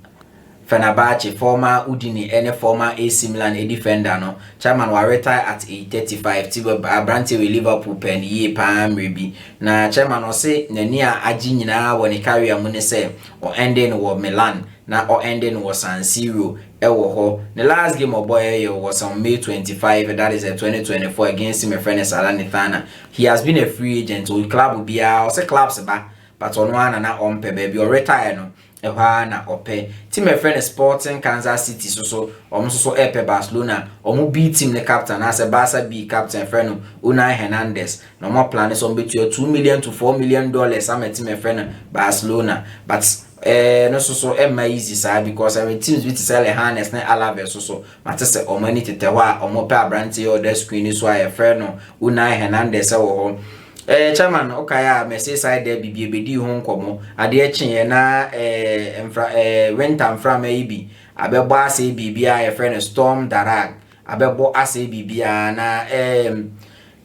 Fenerbahce, former Udine, any former AC Milan, a defender no. Chairman will retire at age 35. Tibo Abrante with Liverpool pen ye pam rebi. Na chairman will say Nenia aji nyina when he carry a money say or ending was Milan na or ending was San Siro. Ewo ho. The last game of boy was on May 25. That is a 2024 against him friend Salernitana. He has been a free agent. So club will be out. Say clubs ba, but on one and not on pe baby or retire no. Na ope team friend Sporting Kansas City so epe Barcelona omo B team the captain as a Barca B captain friend Unai Hernandez no more plan is on between $2 million to $4 million am team friend Barcelona but no so easy sir because every teams with sell Hernandez na Alaves so matter say o money tete wa omo pe Abrante or the screen so a friend no Unai Hernandez wo chairman okaya message side there bibi ebedi ho nkomo ade eche na winter mfra maybe abebo ase bibia e friend Storm Darag abebo ase bibia na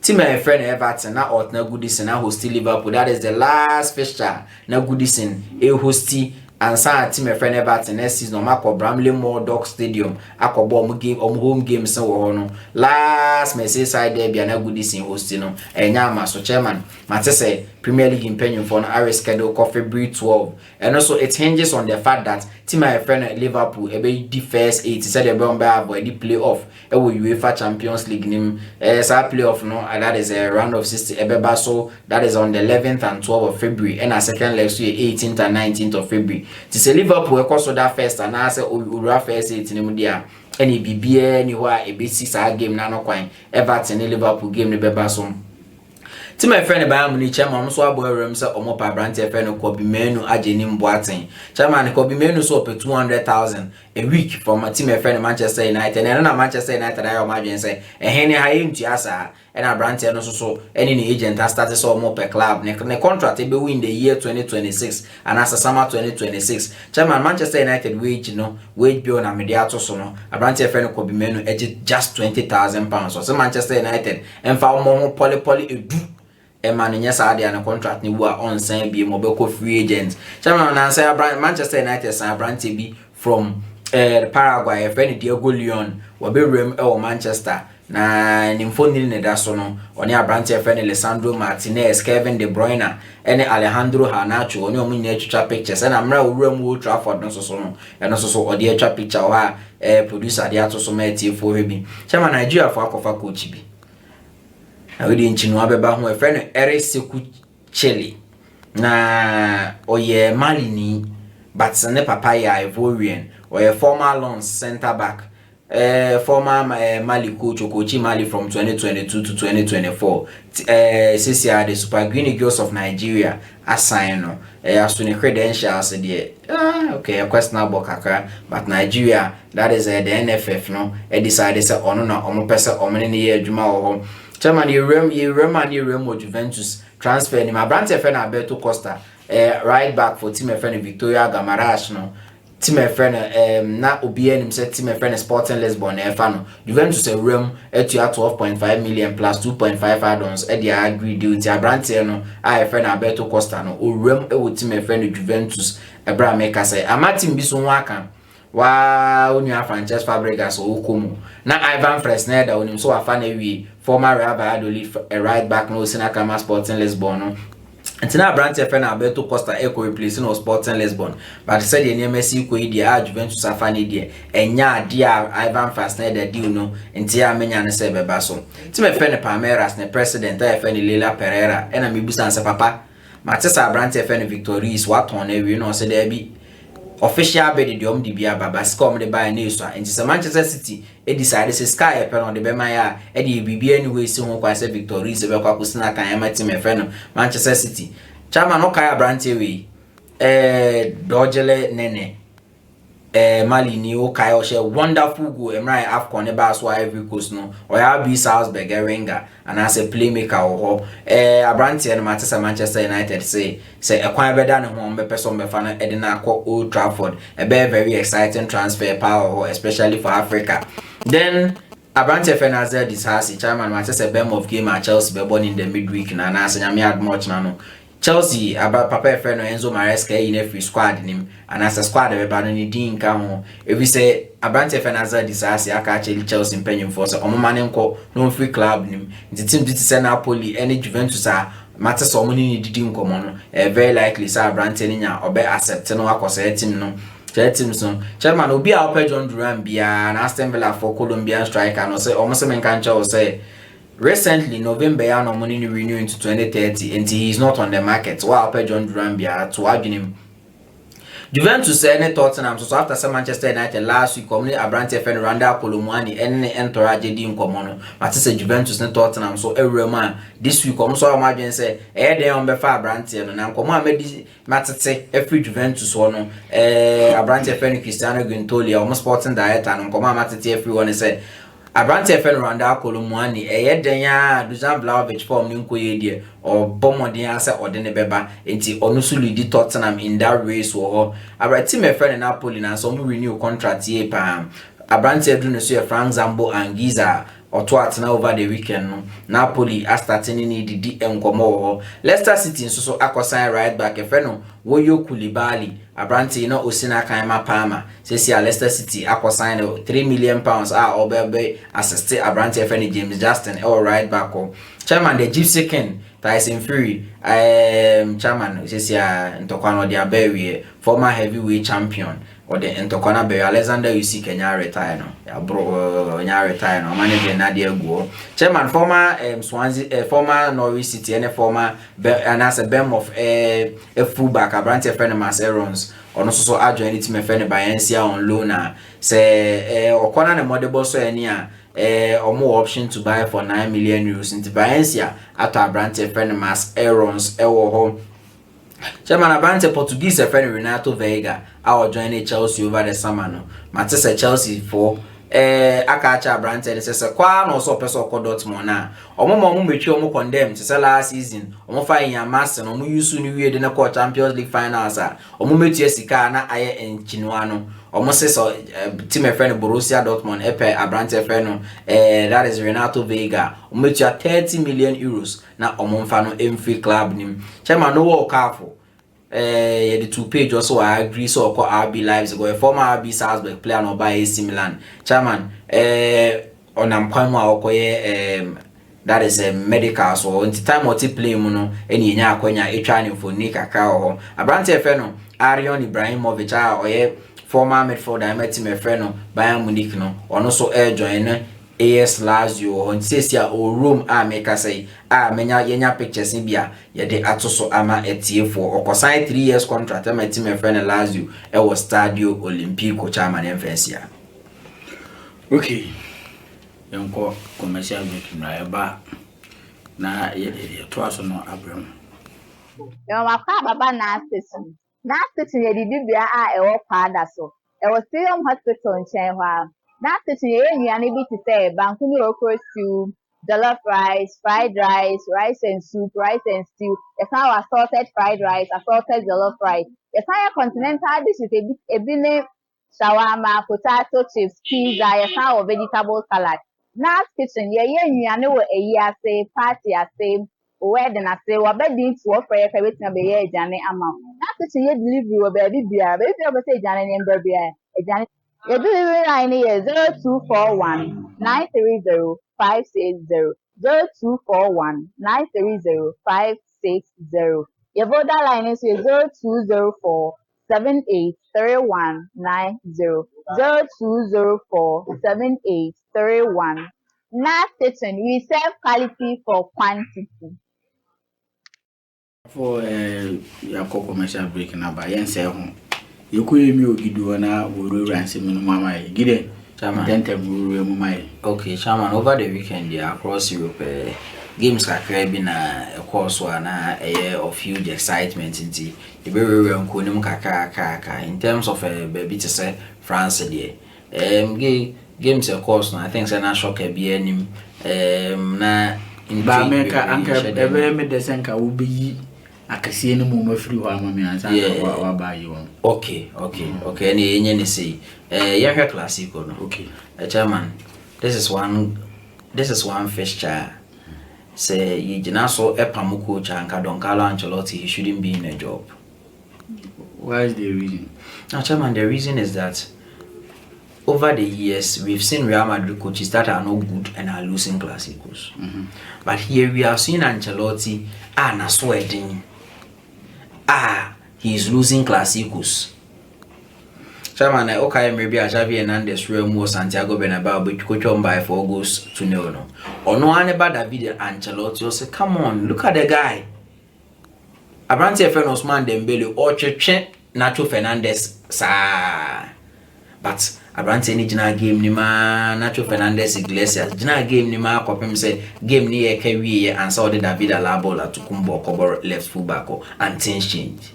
team e friend Everton na Otna Goodison na host Liverpool. That is the last fixture na Goodison e hosti ansa team e friend Everton next season mako Bramley Moore Dock Stadium akobo home games wo no last message side there bia na Goodison host no enyama so chairman matese Premier League impenium for na schedule February 12 and also it hinges on the fact that team e friend Liverpool ebe the first 8 said they be avoid the playoff e wo UEFA Champions League nim sa playoff no that is a round of 60 ebe so that is on the 11th and 12th of February and a second leg so 18th and 19th of February. To say Liverpool e so that first and I say ura first 8 nim dia any bibia ni wa e be 6 game na no kwan Everton Liverpool game ne beba so to my friend Bayern Munich chairman so aboyerem say omo pa Abrante friend Kobe Menu ageni Mboaten chairman Kobe Menu so pay 200,000 a week from my team friend Manchester United and na Manchester United I imagine say ehene haye ntuasa and Abrante no so any agent has started so omo per club ne contract e be win the year 2026 and as summer 2026 chairman Manchester United wage bill na mediato so no Abrante friend Kobe Menu just £20,000 so Manchester United and fa omo poly edu man nyesa ade na contract ni wo on sign bi mo be ko free agent chairman na say Manchester United sign Abrante bi from Paraguay friend Diego Leon wo be rem e Manchester na nimfoni ne da so no oni Abrante friend Alessandro Martinez, Kevin De Bruyne ene Alejandro Garnacho oni omu nya twitwa pictures na mra owuram Old Trafford no so no eno so odi atwa picture wa producer de ato so meti fo hebi chairman Nigeria fo akofa coach bi awedi nchinu abeba ho e friend Eric Seku Chile na oye Malini but ne papa ya Ivorian oye former Lons center back former Mali coach Mali from 2022 to 2024 CCR the Super Green Eagles of Nigeria assign no as to the credentials there okay questionable kakra but Nigeria that is the NFF no decided say ono na omo pese omene ne ye adwuma wo chairman you Juventus transfer ni Abrante friend Alberto Costa right back for team friend Victoria Gamarash no team friend na obi anim say team friend Sporting Lisbon no Juventus a room at 12.5 million plus 2.5 add-ons e dey agree deal ti Abrante no I friend Alberto Costa no o room e wo team friend Juventus ebra make say amatim bi so ho aka wa onua Frances Fabregas okomu na Ivan Fresneda onim so afa na wi former Real Valladolid right back no Sinakama Sporting Lisbon no nti na abrante efe na Alberto Costa eco replace no Sporting Lisbon but said the NMC ko idi a Juventus afa ne de enya ade a Ivan Fastneder deal no nti a menya ne se beba so ti me fe ne Palmeiras ne president a efe ne Leila Pereira ena me busa nse papa matesa abrante efe ne Victorious waton na wi no se da bi official bid de om di bia baba score de buy na eso nti se Manchester City e decide se sky e no de be man ya e de bibia anyway si ho kwa se Victory se be kwa kusina kan ya mati me fe no Manchester City chama no kai abrante we dojele nene Mali ni o kai o she wonderful goal emra Afcon e ba so Ivory Coast no o ya be Salzburg Wenger and as a playmaker ho abrante no Manchester United say ekwan beda ne ho be person be fa no e de na akọ Old Trafford a very exciting transfer power especially for Africa. Then abrante Fenazel this has chairman Manchester of game at Chelsea be born in the midweek na na asanya me ad much na no Chelsea about papa friend Enzo Maresca in every squad nim and as a squad be ba no ni din ka ho if we say abrante Fenazel this has aka actually Chelsea penyon for so omama ne nko no free club nim the team did say Napoli any Juventus a matter so many didi nkomo no very likely say abrante nya obe accept no akose team no team so chairman obi a ope John Duran bia na Aston Villa for Colombian striker no say almost men kan cha say recently November ya no money renew into 2030 and he is not on the market wa ope John Duran bia to adwunim Juventus said ne Tottenham so after some Manchester United last week community abrante fen Randa Kolomwani enne entourage di nkomo no but say Juventus ne Tottenham so everyman this week so imagine say dey on be fa abrante no na nkomo amedi matete every Juventus so no abrante fen Cristiano Guintoli almost Sporting director no nkomo matete everyone say abrante fen Randa Kolomwani den ya Dusan Vlahovic form ni nkoye die or bomodin asa ode ne beba enti onu so lead Tottenham in that race wo abrante me friend Napoli na so mu renew contract ye pa abrante edu ne so ye Frank Zambo Anguissa oto atena over the weekend no Napoli a starting ni didi enkomo wo Leicester City so akosan right back e fe no Woyo Koulibaly abrante no osina kan ma Palma say Leicester City akosan £3 million a obebe assist abrante e fe ni James Justin all right back o chairman the Gypsy King Tyson Fury chairman say ntokwa no dia bewie former heavyweight champion or the Ntokwana Berry Alexander Usyk Kenya retire no ya bro nya retire no manager na dia go chairman former Swansea former Norwich City and former and as a bem of a fullback abrante friend Marcelons ono so adjoin team friend Valencia on loan na say okona ne model so eni a more option to buy for 9 million euros into Valencia after abrante friend Marcelons ewo ho chairman abrante Portuguese friend Renato Veiga our joining Chelsea over the summer no matese Chelsea for akacha abrante say kwa no so person ko Dortmund na omo metwi omo condemn say last season omo fa yan mass no omo use ni wie de na ko Champions League finals a omo metu sika na aye enchinwa no omo say so team friend Borussia Dortmund epe abrante friend no that is Renato Veiga omo metu 30 million euros na omo mfa no free club nim chairman no work careful the 2 page also I agree so call RB Lives go a former RB Salzburg player no by AC Milan chairman on am kwan wa okoye that is a medical so in time what play mu no eni nya akwanya etwa ne for ni kakra ho abrante efe no Arion Ibrahimovic a oye former midfielder met me friend no Bayern Munich no ono so join AS Lazio on sesia o room a make say menya yenya pictures bia ye de atoso ama etiefo okosan 3 years contract ama team friend Lazio e was Stadio Olimpico chairman enfensia. Okay, yanko commercial break na eba na ye to aso no abram yo makwa baba na station ye didibia a ewo kwada so ewo Stadium Hospital nchen hwa na station ye nnuane bi te say banku ni okro stew jollof rice, fried rice, rice and soup, rice and stew. Yes, now assorted fried rice, assorted jollof rice. Yes, now continental dishes a bine shawarma, potato chips, pizza. Yes, now vegetable salad. Now kitchen, yeah, know a year say party I say wedding I say what bedding to offer a private number yeah, Johnny amount. Now kitchen, yeah, delivery or baby beer, baby ever say Johnny and baby Johnny. Your delivery line is 0241 930 560 0241 930 560. Your border line is 0204-783190. 0204-7831. Now station, we serve quality for quantity. For your commercial break number, yes, you could me Gidu na we ransom in Mama Gide. Okay, Chairman, over the weekend yeah, across Europe, games like been a course one a year of huge excitement in the very kaka in terms of a baby to say France games of course I think na shock be any na in America anka ebe the senka will be akasi no mo free wa mama ansa wa buy you. Okay. Any say yeah classico no. Okay. Chairman, this is one fixture. Say you jina so epamu coach anka Don Carlo Ancelotti, he shouldn't be in a job. Why is the reason? Now, Chairman, the reason is that over the years we've seen Real Madrid coaches that are not good and are losing classicos. But here we have seen Ancelotti na sweating. He is losing classicos. Chairman, okay, maybe Xavi Hernandez Remo Santiago Bernabeu, but coach on by 4 goals to 0. Or no one about David Ancelotti say, come on, look at the guy. Abrante Fen Osman Dembele or Chechen Nacho Fernandez sa. But Abrante ni jina game ni ma Nacho Fernandez Iglesias jina game ni ma kopem say game ni e kawie and saw the David Alaba to Kumbo cover left fullback and things change.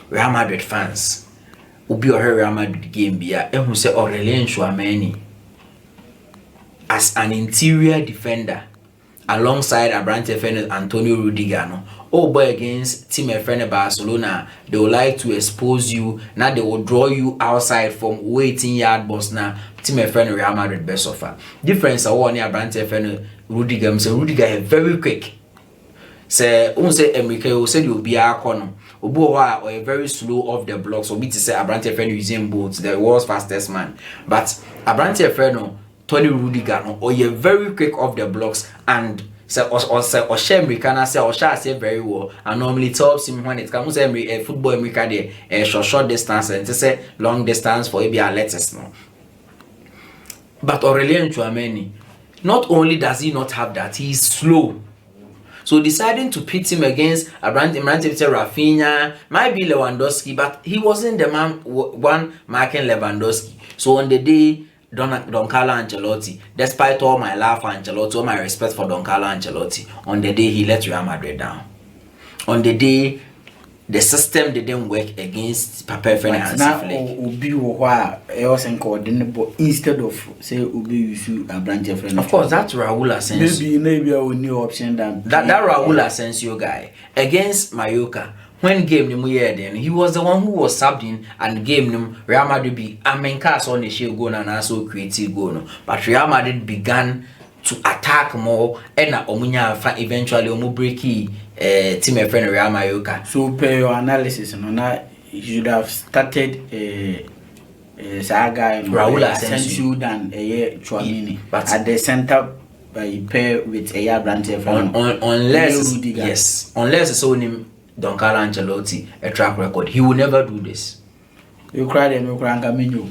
Real Madrid fans Ubi or Real Madrid game bia who say Aurelien Tchouameni as an interior defender alongside Abrante Fen Antonio Rudiger no boy against team friend Barcelona, they would like to expose you. Now they will draw you outside from 18-yard box. Now team friend Real Madrid best offer. Difference I want near Abrante Fen Rudiger. So Rudiger is very quick. Say Enrique said you'll be a corner. Obuwa or a very slow off the block. So we to say Abrante Fen using boats, the world's fastest man. But Abrante Fen Tony Rudiger or you're very quick off the blocks and or shame can say or shall say very well and normally tells him when it comes to football America there short distance and to say long distance for maybe a letters no. But Aurelien Tchouameni, not only does he not have that, he is slow. So deciding to pit him against Abrante Rafinha might be Lewandowski, but he wasn't the one marking Lewandowski. So on the day Don Carlo Ancelotti, despite all my love for Ancelotti, all my respect for Don Carlo Ancelotti, on the day he let Real Madrid down. On the day the system didn't work against Pape Fernandes. Instead of say Ubi use Abrante Fen. Of course, that's Raul Asensio. Maybe a new option than that Raul Asensio guy against Mallorca. When game nimu then he was the one who was subbed in and game nimu Real Madrid be cast on the shell goal and also creative goal no. But Real Madrid began to attack more and omunya eventually omu breaky team friend Real Mallorca. So per your analysis you should have started Saga Raul Asensio than Tchouameni but at the center by pair with Abrante Fen unless yes unless it's only Don Carlo Ancelotti a track record, he will never do this. You cried and you cried menu.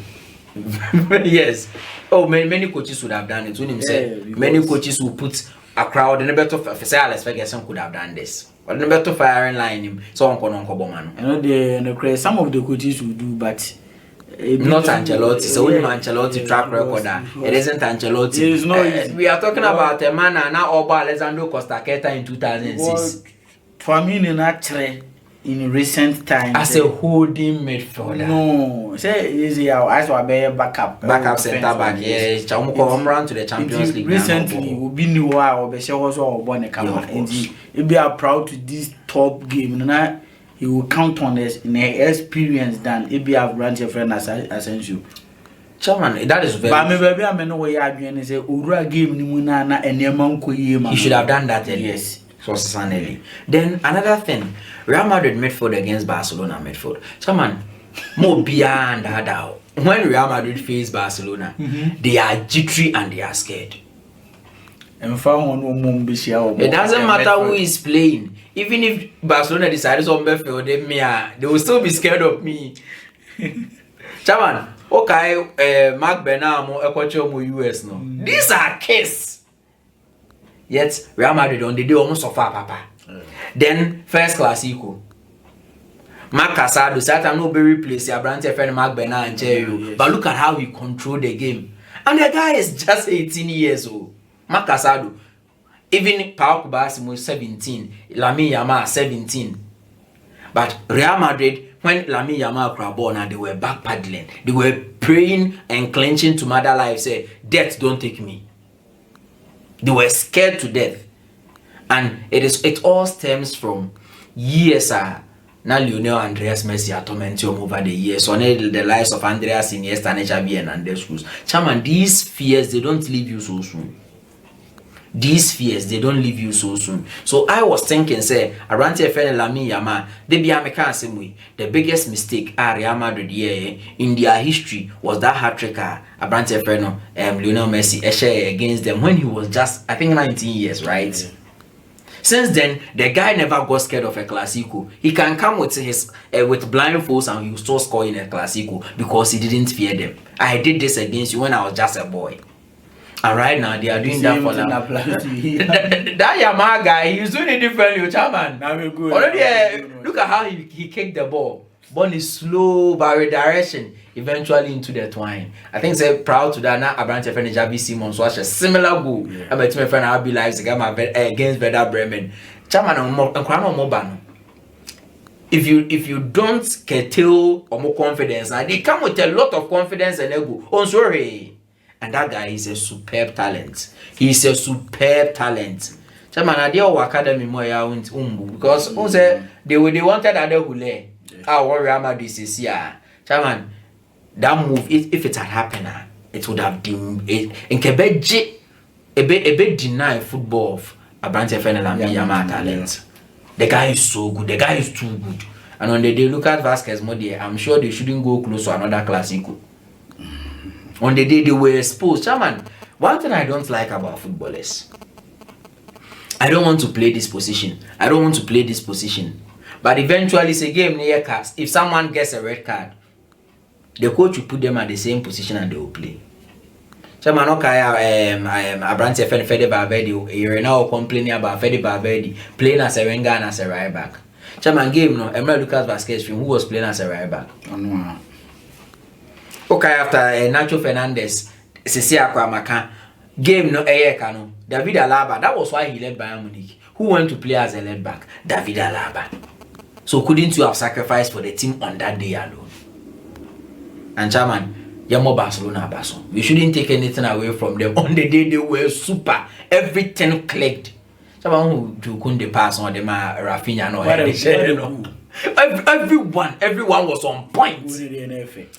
Yes. Oh, many coaches would have done it. When him say many coaches will put a crowd in a better say Alex Ferguson could have done this. But in a better firing line him, so on man. I know the some of the coaches will do, but not Ancelotti. So only Ancelotti track record. It isn't Ancelotti. It is not. We are talking about a man and now Oba Alessandro Costa Queta in 2006. Tchouameni naturally in recent times as a holding midfielder. No, say easy as a backup center back. Yes, come round to the Champions League. Recently, we be new or be sure also born a camera. And he be proud to this top game. Now he will count on this in experience than he be have Abrante Fen Asensio. Chairman, that is very. But maybe I know where you are going to say Ura game ni muna na enyema nkoyema. He should have done that earlier. Yes. Then another thing, Real Madrid midfield against Barcelona midfield. Chairman, more beyond that out. When Real Madrid face Barcelona, they are jittery and they are scared. It doesn't matter who is playing. Even if Barcelona decides on Befield, they will still be scared of me. Chairman, okay, Mark Benamo, Equatorial US, no. These are kids. Yet Real Madrid on the day almost of our papa. Then first class equal. Mark Casado, Satan no be replaced. Your brand friend Mark Benamo and Cherry. But look at how he controlled the game. And the guy is just 18 years old. Mark Casado. Even Pau Kubasimo 17, Lamine Yamal 17. But Real Madrid, when Lamine Yamal crab on, they were back paddling. They were praying and clenching to mother life, say, death don't take me. They were scared to death. And it all stems from years now Lionel Andreas Messi are tormenting him over the years. So the lives of Andreas Iniesta and Xavi and Andres Cruz. Chairman, these fears, they don't leave you so soon. These fears, they don't leave you so soon. So I was thinking, say, around FN Lamine Yamal, they be a same way. The biggest mistake at Real Madrid in their history was that hat-trick around FN Lionel Messi against them when he was just, I think, 19 years, right? Yeah. Since then, the guy never got scared of a Clasico. He can come with his with blindfolds and he will still score in a Clasico because he didn't fear them. I did this against you when I was just a boy. And right now, they are doing that for now. That Yamal guy, he's doing it differently, Chairman. Already, look at how he kicked the ball. Ball is slow by redirection, eventually into the twine. I think say proud to that now. Abrante friend Javi Simons watch a similar goal. I bet my friend Abi Lives against Werder Bremen. Chairman, I'm if you don't curtail or more confidence, and they come with a lot of confidence and ego. Oh, sorry. And that guy is a superb talent. He's a superb talent. Chairman, I did our academy more because they wanted other hule. Our Real Madrid is here. Chairman, that move, if it had happened, it would have been in Quebec a bit deny football of Abrante Fenel and Yamal talent. The guy is so good. The guy is too good. And when they look at Vasquez Modi, I'm sure they shouldn't go close to another Clasico. On the day they were exposed, Chairman, one thing I don't like about footballers, I don't want to play this position. I don't want to play this position. But eventually, it's a game near cast. If someone gets a red card, the coach will put them at the same position and they will play. Chairman, okay, Abrante Fede Valverde, you're now complaining about Fede Valverde playing as a winger and as a right back. Chairman, game no, Emre Lucas Vasquez, who was playing as a right back. Okay, after Nacho Fernandez, Cecilia Kwamaka, game no Kano, David Alaba, that was why he led Bayern Munich. Who went to play as a left back? David Alaba. So couldn't you have sacrificed for the team on that day alone? And Chairman, Yamo Barcelona Basso. We shouldn't take anything away from them. On the day they were super. Everything clicked. Chairman, who couldn't pass on them, Rafinha, no. Everyone was on point.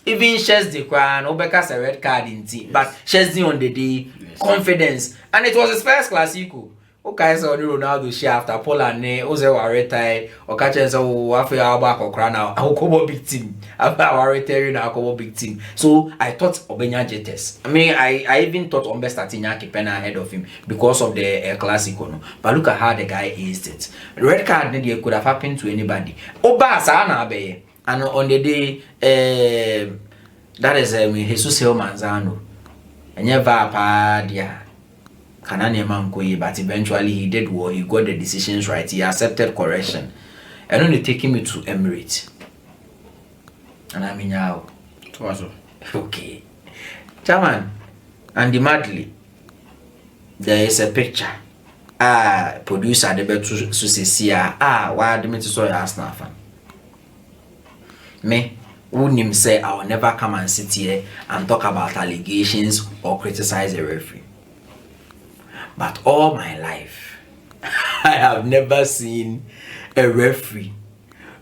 Even Chesney crying, Obeka's a red card in team. But Chesney on the day, confidence. And it was his first Clasico. Okay, so Ronaldo share after Poland, Oze were retired, or catching so after our back or crown now, I'll come big team. After our retiring, I'll come big team. So I thought Obenya Jetes. I mean, I even thought Ombe starting Kipena ahead of him because of the Clasico. No? But look at how the guy aced it. The red card could have happened to anybody. Oba Sana Abe. And on the day, that is Jesus Manzano. And never padia. But eventually he did what he got the decisions right. He accepted correction. And then they take him to Emirates. And I mean now. Okay. Chairman, and the madly, there is a picture. Producer the better to see why the meter so Arsenal fan. Me, wouldn't say I will never come and sit here and talk about allegations or criticize a referee. But all my life, I have never seen a referee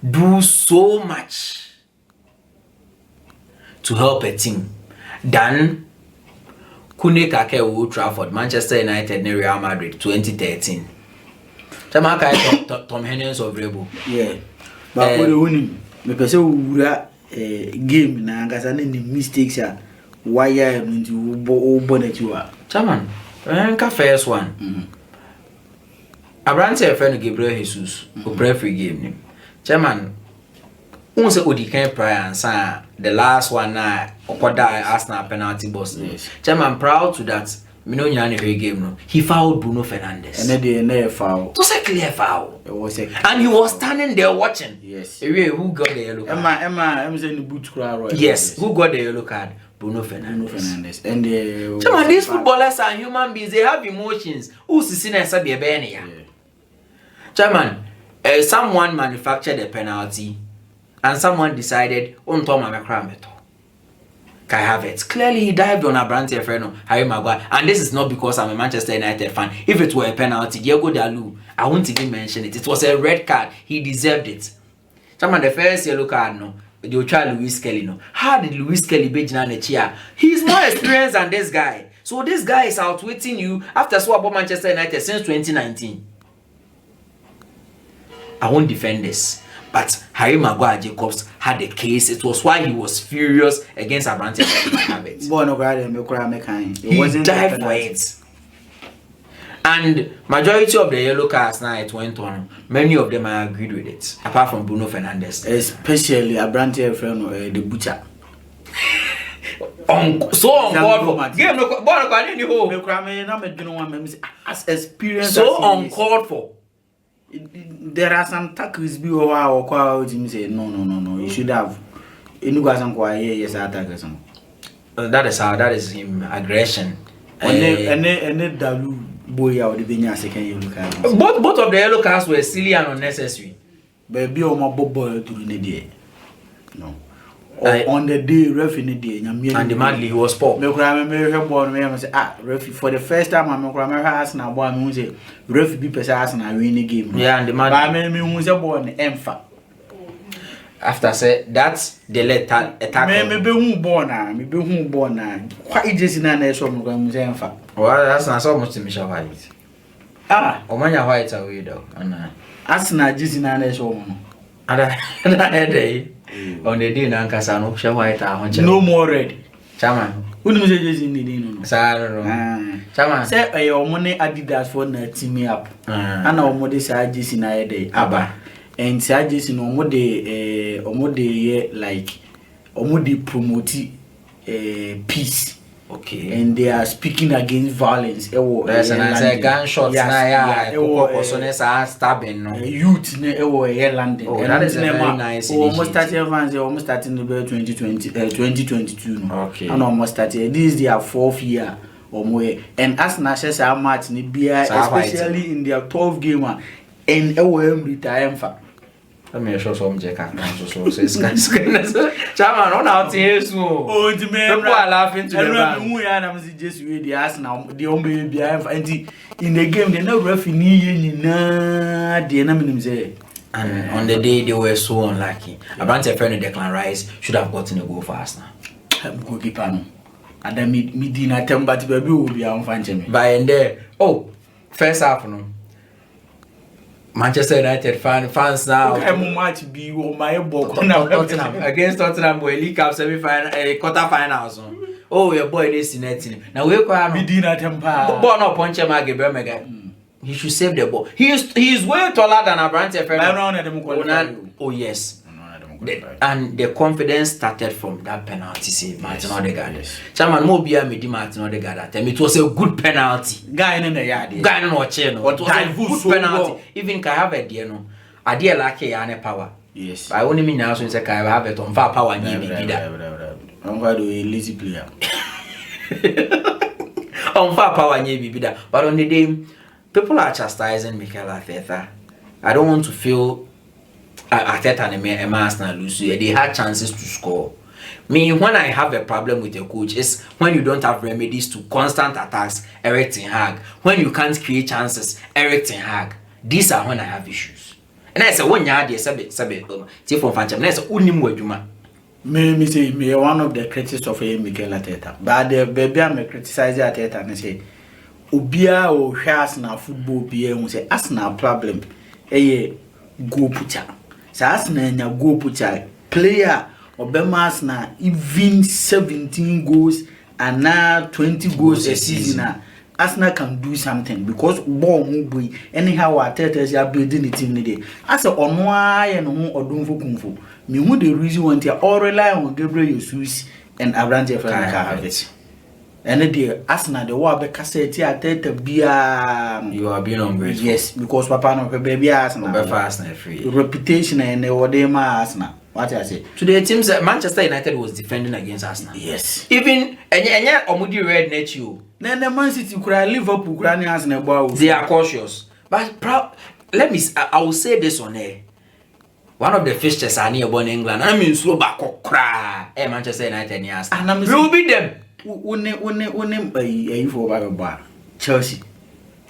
do so much to help a team than Kune Kake Old Trafford, Manchester United, and Real Madrid, 2013. Tom Hennions of Rebel. Yeah. But what do the person game na ngasa ni mistakes ya why into bonnet you are. Chairman. Enka first one. Abrante a friend Gabriel Jesus who pray free game. Chairman, once Odi can prior and say the last one na Okoda Arsenal penalty box. Chairman proud to that. Me no nyane free game no. He fouled Bruno Fernandes. And they foul. It was a clear foul. It was a and he was standing there watching. Yes. Who got the yellow card? Emma saying the boot crowd. Yes. Who got the yellow card? Bruno Fernandes. And these footballers are human beings. They have emotions. Who's seen and said be a benny? Chairman, someone manufactured a penalty, and someone decided on Tom Amakrameto. Kai Havertz. Clearly, he dived on Abrante Freno, Harry Maguire, and this is not because I'm a Manchester United fan. If it were a penalty, Diego Dalou, I won't even mention it. It was a red card. He deserved it. Chairman, the first yellow card, no. They will try Luis Kelly, no. How did Luis Kelly be in the chair? He's more experienced than this guy. So this guy is outwitting you after swap about Manchester United since 2019. I won't defend this, but Harry Maguire Jacobs had a case. It was why he was furious against Abrante. He died for it. And majority of the yellow cards now it went on. Many of them I agreed with it, apart from Bruno Fernandes. Especially Abrante Freno, the butcher. So uncalled for. Game no as experience. So uncalled for. There are some tackles be or call him say no. You should have. You guys yes attackers. That is him aggression. And W boy out the second yellow card. Both of the yellow cards were silly and unnecessary. But be on my bubble during the day. No. On the day ref in the day and the madly he was poor. Me say ref for the first time I'm Arsenal boy me say ref be person Arsenal win the game. Yeah, and the madly me say boy emfa. After say that's the letter attack. Me be hu born na. Why just na na so me say emfa. Well, that's not so much to Michelle White. Omanya White away though. Arsenal just na na so mo. Ada on the day na nkasa no hwe white ahonche no more red chairman unu me say just ni dey no chairman say omo ne Adidas for na team up ana omo de say jesi na dey aba and say jesi no omo de ye like omo de promote peace. Okay. And they are speaking against violence. There's a gunshot stabbing. No. Youth London. Oh, that is very nice. Almost starting the 2022. No. Okay. And almost started. This is their 4th year or more. And as Nash are match in the especially in their 12th game and retire for. Let me show some Jack so says Chairman on out here so people are laughing to the just the Arsenal the only behind in the game they no referee and on the day they were so unlucky. Abrante friend Declan Rice should have gotten a goal for Arsenal. Goalkeeper no and then me dinner time but baby will be on fan by and there first half no Manchester United fans now. Match be my Tottenham against Tottenham boy League Cup semi-final, quarter-finals. Oh, your boy this in now we call him. Ball no punch him again. He should save the ball. He is way taller than Abrante. Oh yes. And the confidence started from that penalty save, Martin Odegaard. Chairman Mobia made Martin Odegaard at time. It was a good penalty. Guy in the yard. Guy in the chair. It was a good penalty. Even can have a dear no. I dear lucky and power. Yes. I only mean now since I can have it on far power and you be that. I'm going to do a lazy player. On far power and you be that. But on the day, people are chastising Mikel Arteta. I don't want to feel Arteta and Arsenal lose. They had chances to score. Me, when I have a problem with a coach, is when you don't have remedies to constant attacks, Eric Ten Hag. When you can't create chances, Eric Ten Hag. These are when I have issues. And I say, when you had the sabe, take from Fancham, and I say, only more Juma. Me say, me one of the critics of Mikel Arteta. But the baby I'm criticizing Arteta and say, Ubia or Arsenal football be say Arsenal problem. Go pucha. So Arsenal na go pucha player Obama Arsenal even 17 goals and now 20 goals a season Arsenal can do something because ball move anyhow Arteta is building the team today. As a onwa and who or don't for me who the reason want to all rely on Gabriel Jesus and Abrante Frank have it. And the Arsenal the war because Arteta be you are being ungrateful. yes, because Papa no baby Arsenal free reputation and they were them Arsenal. What I say? Today teams Manchester United was defending against Arsenal. Yes. Even and Omudi red net you. Then the Man City could Liverpool could Arsenal ball. They are cautious. But let me I will say this on air. One of the fixtures are near born England. I mean slow back cry. Manchester United and Arsenal. We will beat them. For Chelsea.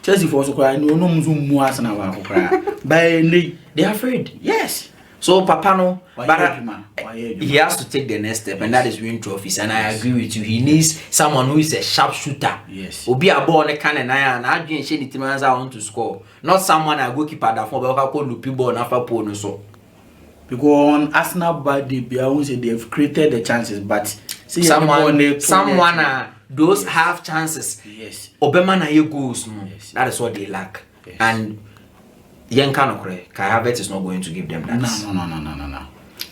Chelsea for so cry no zoom Arsenal cry. By they are afraid. Yes. So Papa no, but he has to take the next step, and that is win trophies. And I agree with you. He needs someone who is a sharp shooter. Yes. Will be a ball on the can and I didn't say the team I want to score. Not someone a goalkeeper that for Belka called Lupi ball and for no so. Because on Arsenal body, they've created the chances, but see someone those yes. have chances. Yes. Obama na goals. Yes. That is what they lack. Yes. And Kai Havertz is not going to give them that. No.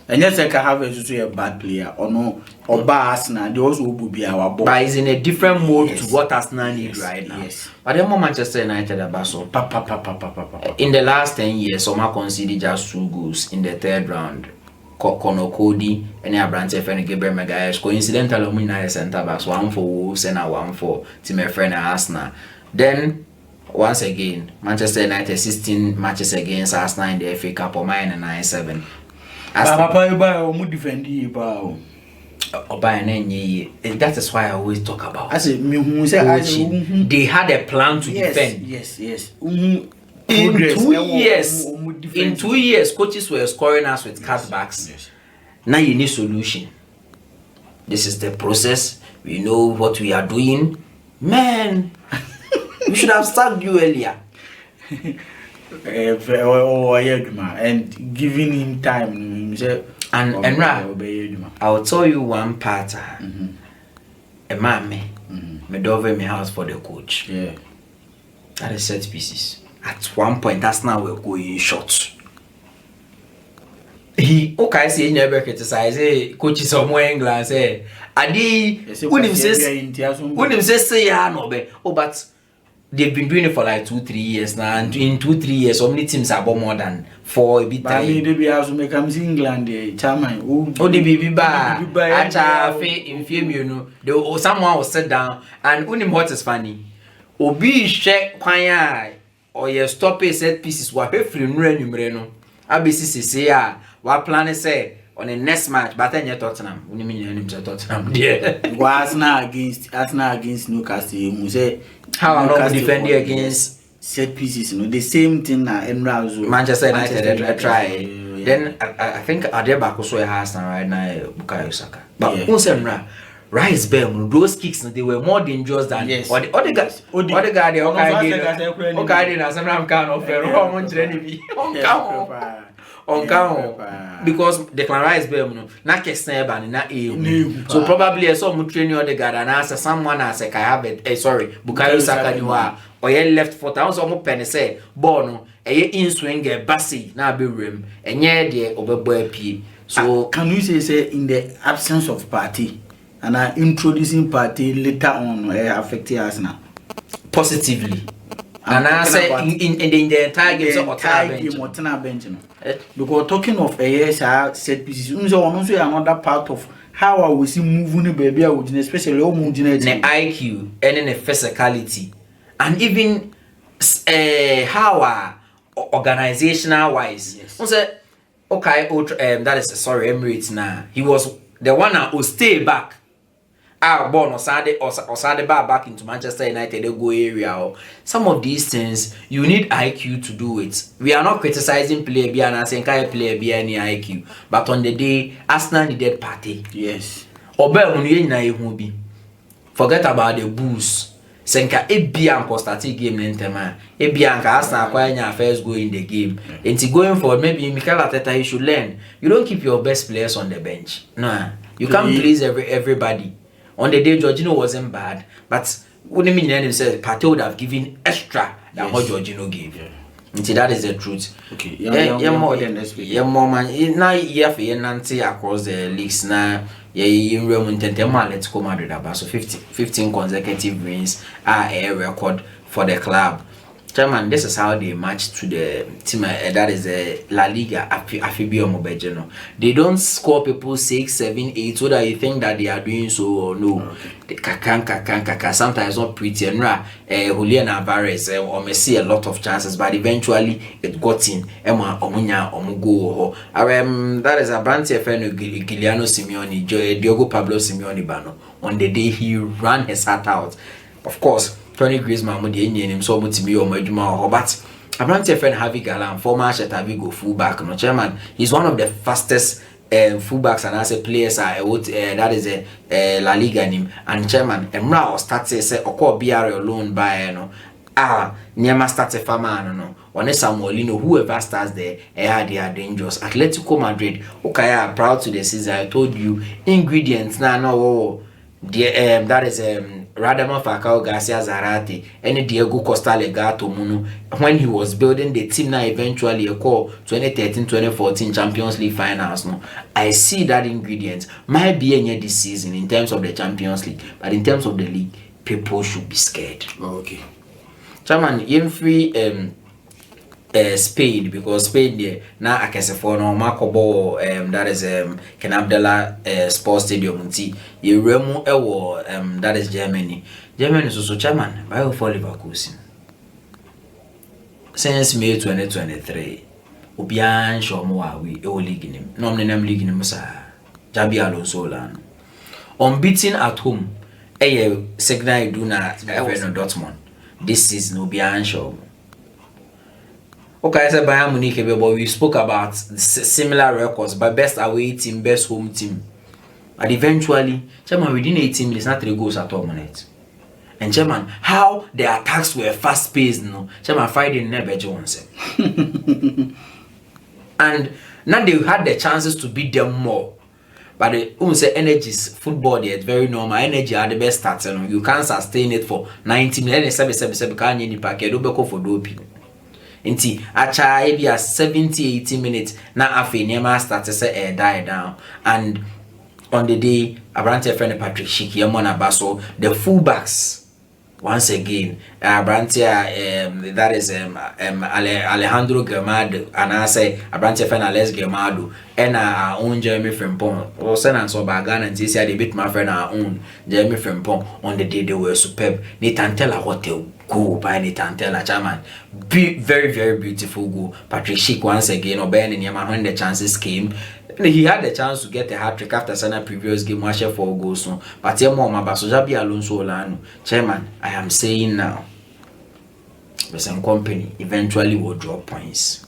And yes, Kai Havertz is a bad player or no or Arsenal. They also will be our ball. But he's in a different mode yes. to what Arsenal need right now. Yes. But then more Manchester United are basso. In the last 10 years, some are conceded just 2 goals in the 3rd round. Conor Cody and Abrante and Gabriel Magalhaes. Coincidentally, we have centre backs, 1 for Wolves and 1 for Team Friend Arsenal. Then once again, Manchester United 16 matches against Arsenal in the FA Cup or mine 9-7. That is why I always talk about. I say, they had a plan to defend. Yes. In 2 years, coaches were scoring us with cutbacks. Yes. Now you need solution. This is the process. We know what we are doing. Man, we should have started you earlier. And giving him time. And I'll tell you one part. A man me over my house for the coach. Yeah. That is set pieces. At one point, that's now we're going short. He say never criticize coaches somewhere in England say Adi when him say yeah no be but they've been doing it for like 2-3 years now, and in 2-3 years so many teams have more than 4 bit time. They be also make England chairman. Oh the baby ba acha fe infame you know someone will sit down and unim what is funny obi share kwan or you stop a set pieces wa free numere no abisi say ah wa plan say on the next match but then you Tottenham we mean Tottenham there Arsenal against Newcastle you say how are not defending against set pieces the same thing Manchester United try then I think Adeba also has right now Bukayo Saka but Unsemra Rice Bell, those kicks they were more dangerous than or the other guys. Other guy they okay na some kind of wrong on because the Rice Bell na kesna ba na so probably I saw mu training other guy and as someone as I have it sorry Bukayo Saka ni wa or left foot I also mo pen say ball no in swing basi na be rim enye de obebo apie so can you say in the absence of party and introducing party later on affecting us now positively. And I say in the entire game bench. Because talking of set pieces, another part of how I will see moving the baby, especially the IQ and the physicality, and even how organizational wise. Yes. Okay, that is Emirates now. He was the one who stay back. Born or Sade back into Manchester United, they go area. Some of these things you need IQ to do it. We are not criticizing player B and saying player B any IQ, but on the day Arsenal needed party. Yes. Forget about the boost. Senka Ebianco started game in Tema. Ebianca Arsenal acquiring first goal in the game. And going forward, maybe Mikel Arteta you should learn. You don't keep your best players on the bench. No, you can't please everybody. On the day, Jorginho wasn't bad, but What do you mean? And said Partey would have given extra than what Yes. Jorginho gave. Yeah. Until that is the truth. Okay. Yeah, more man. Now you have a Nancy across the leagues now. Yeah, in Roman Tentema, let's go Madrid about so 15 consecutive wins are a record for the club. Chairman, this is how they match to the team that is La Liga Afibio Mobejeno. They don't score people 6, 7, 8 so that you think that they are doing so or no. Okay. The kaka sometimes not pretty and Julian Alvarez or Messi a lot of chances, but eventually it got in. Emma Omunya Omugo. That is a brand FN Giuliano Simeone, Diogo Pablo Simeone Bano. On the day he ran his heart out. Of course, Tony Griezmann mo de enye nim so mo timi o madwuma ho, but Abrante friend Javi Galan, former Celta Vigo fullback, no chairman. He's one of the fastest fullbacks and as a players that is a La Liga nim, and chairman Emra started say okọ BR alone by no Niama starts a farmer no one Samuelino, whoever starts there, they are dangerous. Atletico Madrid, okay, proud to the season. I told you ingredients no that is Radamel Falcao Garcia Zarate and Diego Costa Legato Muno when he was building the team now eventually a call 2013-2014 Champions League finals. No, I see that ingredient might be any this season in terms of the Champions League, but in terms of the league, people should be scared. Okay. Chairman, in free Spain, because Spain there now I can say for no Marco that is Ken Abdallah Sports Stadium unti Remu ewo that is Germany so chairman by for Leverkusen since May 2023 obian show mo awi e league nim no nem league nim sa Jabi Alonso lan unbeaten at home Signal Iduna Dortmund this season obian show. Okay, I said Bayern Munich, but we spoke about similar records, but best away team, best home team. And eventually, Chairman, within 18 minutes, not 3 goals at all minutes. And Chairman, how the attacks were fast paced, no? Chairman, Friday never Jones. And now they had the chances to beat them more. But the say energies, football, it's very normal. Energy are the best stats, you know? You can't sustain it for 90 minutes. Can't you pack for doping. Inti acha ebia 70-80 minutes na afi niema start to say die down, and on the day Abrante friend Patrick Schick Yamona Basso the fullbacks once again Abrante that is Alejandro Gramado and I say Abrante friend Alex Gramado and our own Jeremy Frimpong or send so Bagana and this year they beat my friend our own Jeremy Frimpong. On the day they were superb. Nathan Teller hotel goal by Nathan Teller, chairman. Very, very beautiful goal. Patrick Schick once again obeying in Yamaha when the chances came. He had the chance to get a hat-trick after Sana previous game, watch 4 goals. So, but Jabi Alonso Lano, chairman, I am saying now, the same company eventually will drop points.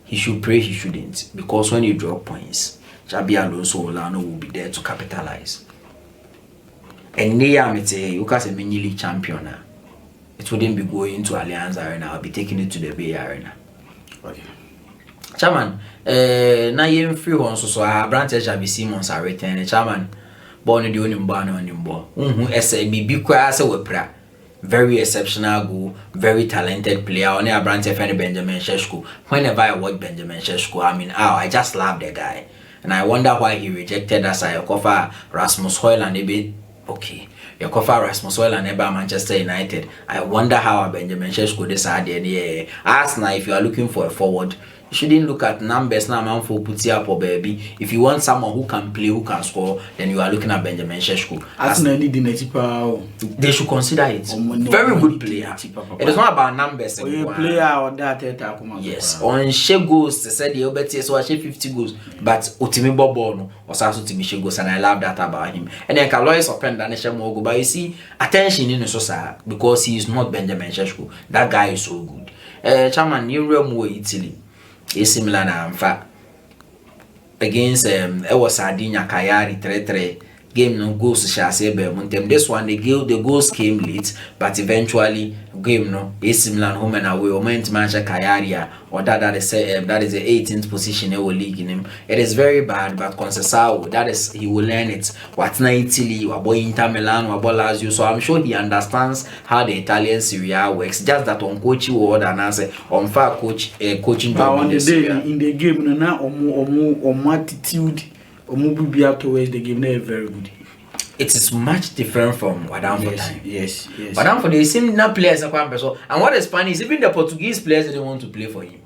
He should pray he shouldn't, because when you drop points, Jabi Alonso Lano will be there to capitalize. And you can say mini league champion. It wouldn't be going to Allianz Arena. I'll be taking it to the Bay Arena. Okay. Chairman, na yen free one so Abrante Xavi Simons are returning. Chairman, born the only born on him bo. SAB kwa se wepra. Very exceptional goal, very talented player. Only Abrante friend Benjamin Sheshko. Whenever I watch Benjamin Sheshko, I mean, I just love the guy. And I wonder why he rejected us. I offer Rasmus Højlund a bit. Okay, you cover Rasmus Højlund and Manchester United. I wonder how Benjamin Sheshko decided. Yeah, Arsenal, if you are looking for a forward, you shouldn't look at numbers now, man, for put up or baby. If you want someone who can play, who can score, then you are looking at Benjamin Sheshko. They should consider it. Very good player. It is not about numbers. Player or that. Yes, on she goals, they said the Obeti so I 50 goals, but Utimi Bobo was also to me goals, and I love that about him. And then Kalois open Danisha Mogo, but you see, attention in the Sosa because he is not Benjamin Sheshko. That guy is so good. Chairman, you realm Italy. AC Milan in fact against Sardinia Cagliari 3-3 game no goals shall say Bermuntem. This one the goals came late, but eventually game no AC Milan home and away or meant Manchester Kayaria or that is the 18th position in our league in him. It is very bad, but Conceição, that is he will learn it. What's na Italy, what boy Inter Milan, what boy Lazio, so I'm sure he understands how the Italian Serie A works. Just that on coaching word and answer on far coaching job in the day in the game no na omo attitude omo be towards the game na very good. It is much different from Wadam for time. Yes. Wadam for the same na players and what is funny is even the Portuguese players didn't want to play for him.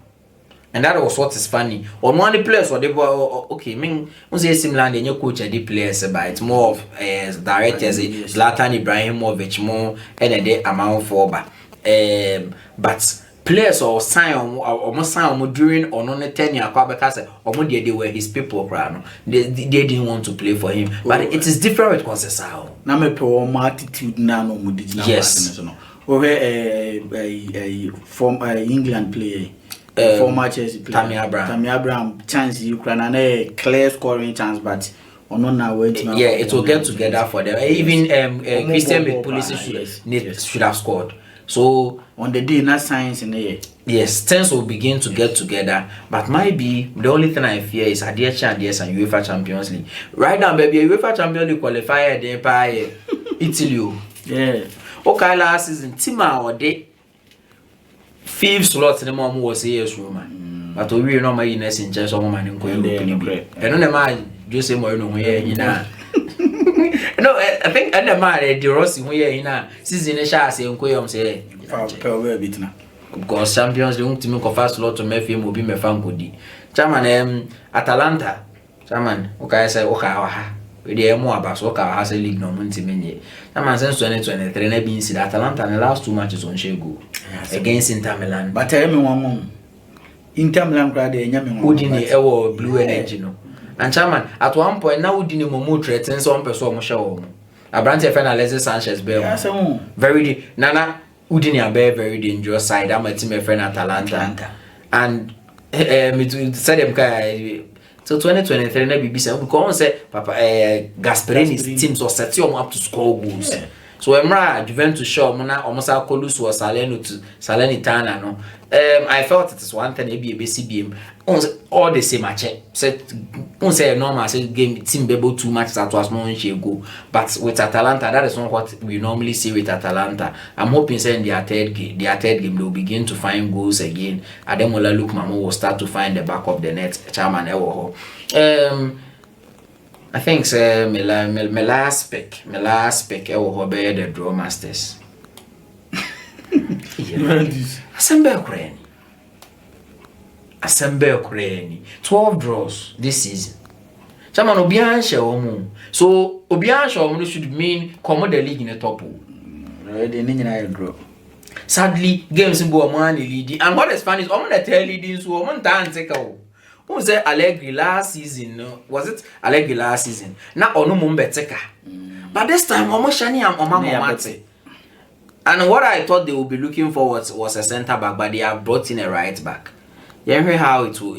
And that was what is funny. On one of the players, or they were okay. I mean, say similar than your coach and the players, but it's more of directors. Zlatan Ibrahimovic more and the amount for but players or sign or sign during or non tenure because they were his people. They didn't want to play for him. But it is different with Conceição. Now me pe attitude na no mo yes. From England player. Former Chelsea player Tammy Abraham chance Ukraine and a clear scoring chance, but on now waiting. Yeah, it will get together for them. Even Christian Pulisic should have scored. So on the day not science in the yes, things will begin to get together. But maybe the only thing I fear is Adiachi and UEFA Champions League. Right now, baby, UEFA Champions League qualifier then by Italy. Yeah. Okay, last season, Tima or day. 5 slots in the mom was here, woman. But we know my illness in just one man in Korea. And on the man, just say more no here, you know. No, I think and the man, the Rossi, we are in a season a shot saying, Koyam say, because champions don't to make a fast lot to make him will be my fan goodie. Chairman, Atalanta, Chairman, okay, I say, okay, we are more about soccer has a league no money. Chairman, since 2023, never been seen Atalanta and the last 2 matches on Shego. Against Inter Milan. But tell me one more. Inter Milan cried a yammy Udini ewo blue energy no. And chairman, at one point now Udini Momo threatens some person show. A branch of Alexis Sanchez Bell. Very Nana Udini a very dangerous side. I'm a team friend Atalanta. And me said them so 2023 na BBC because say Papa Gasperini's teams or set you up to score goals. So Emra Juventus show mona almost Colus was Salernitana no. I felt it is one thing maybe a BCBM all the same match. Said say normal say game team be able 2 matches that was more go. But with Atalanta that is not what we normally see with Atalanta. I'm hoping say in their third game they will begin to find goals again. Ademola Luke Mamo will start to find the back of the net. Chairman Ewo. I think my last pick I will be the draw masters. Assemble Ukraine. 12 draws this season. Chairman Obiansha Omu. So Obiansha Omu should mean come the league in the top. Draw. Sadly, games in Boamani leading. And what is funny is I'm gonna tell leading so I'm take out. Who said Allegri last season? Was it Allegri last season? Now Onu Mumbeteka. But this time Omoshani and Omamate. And what I thought they would be looking for was a centre back, but they have brought in a right back. You hear how it will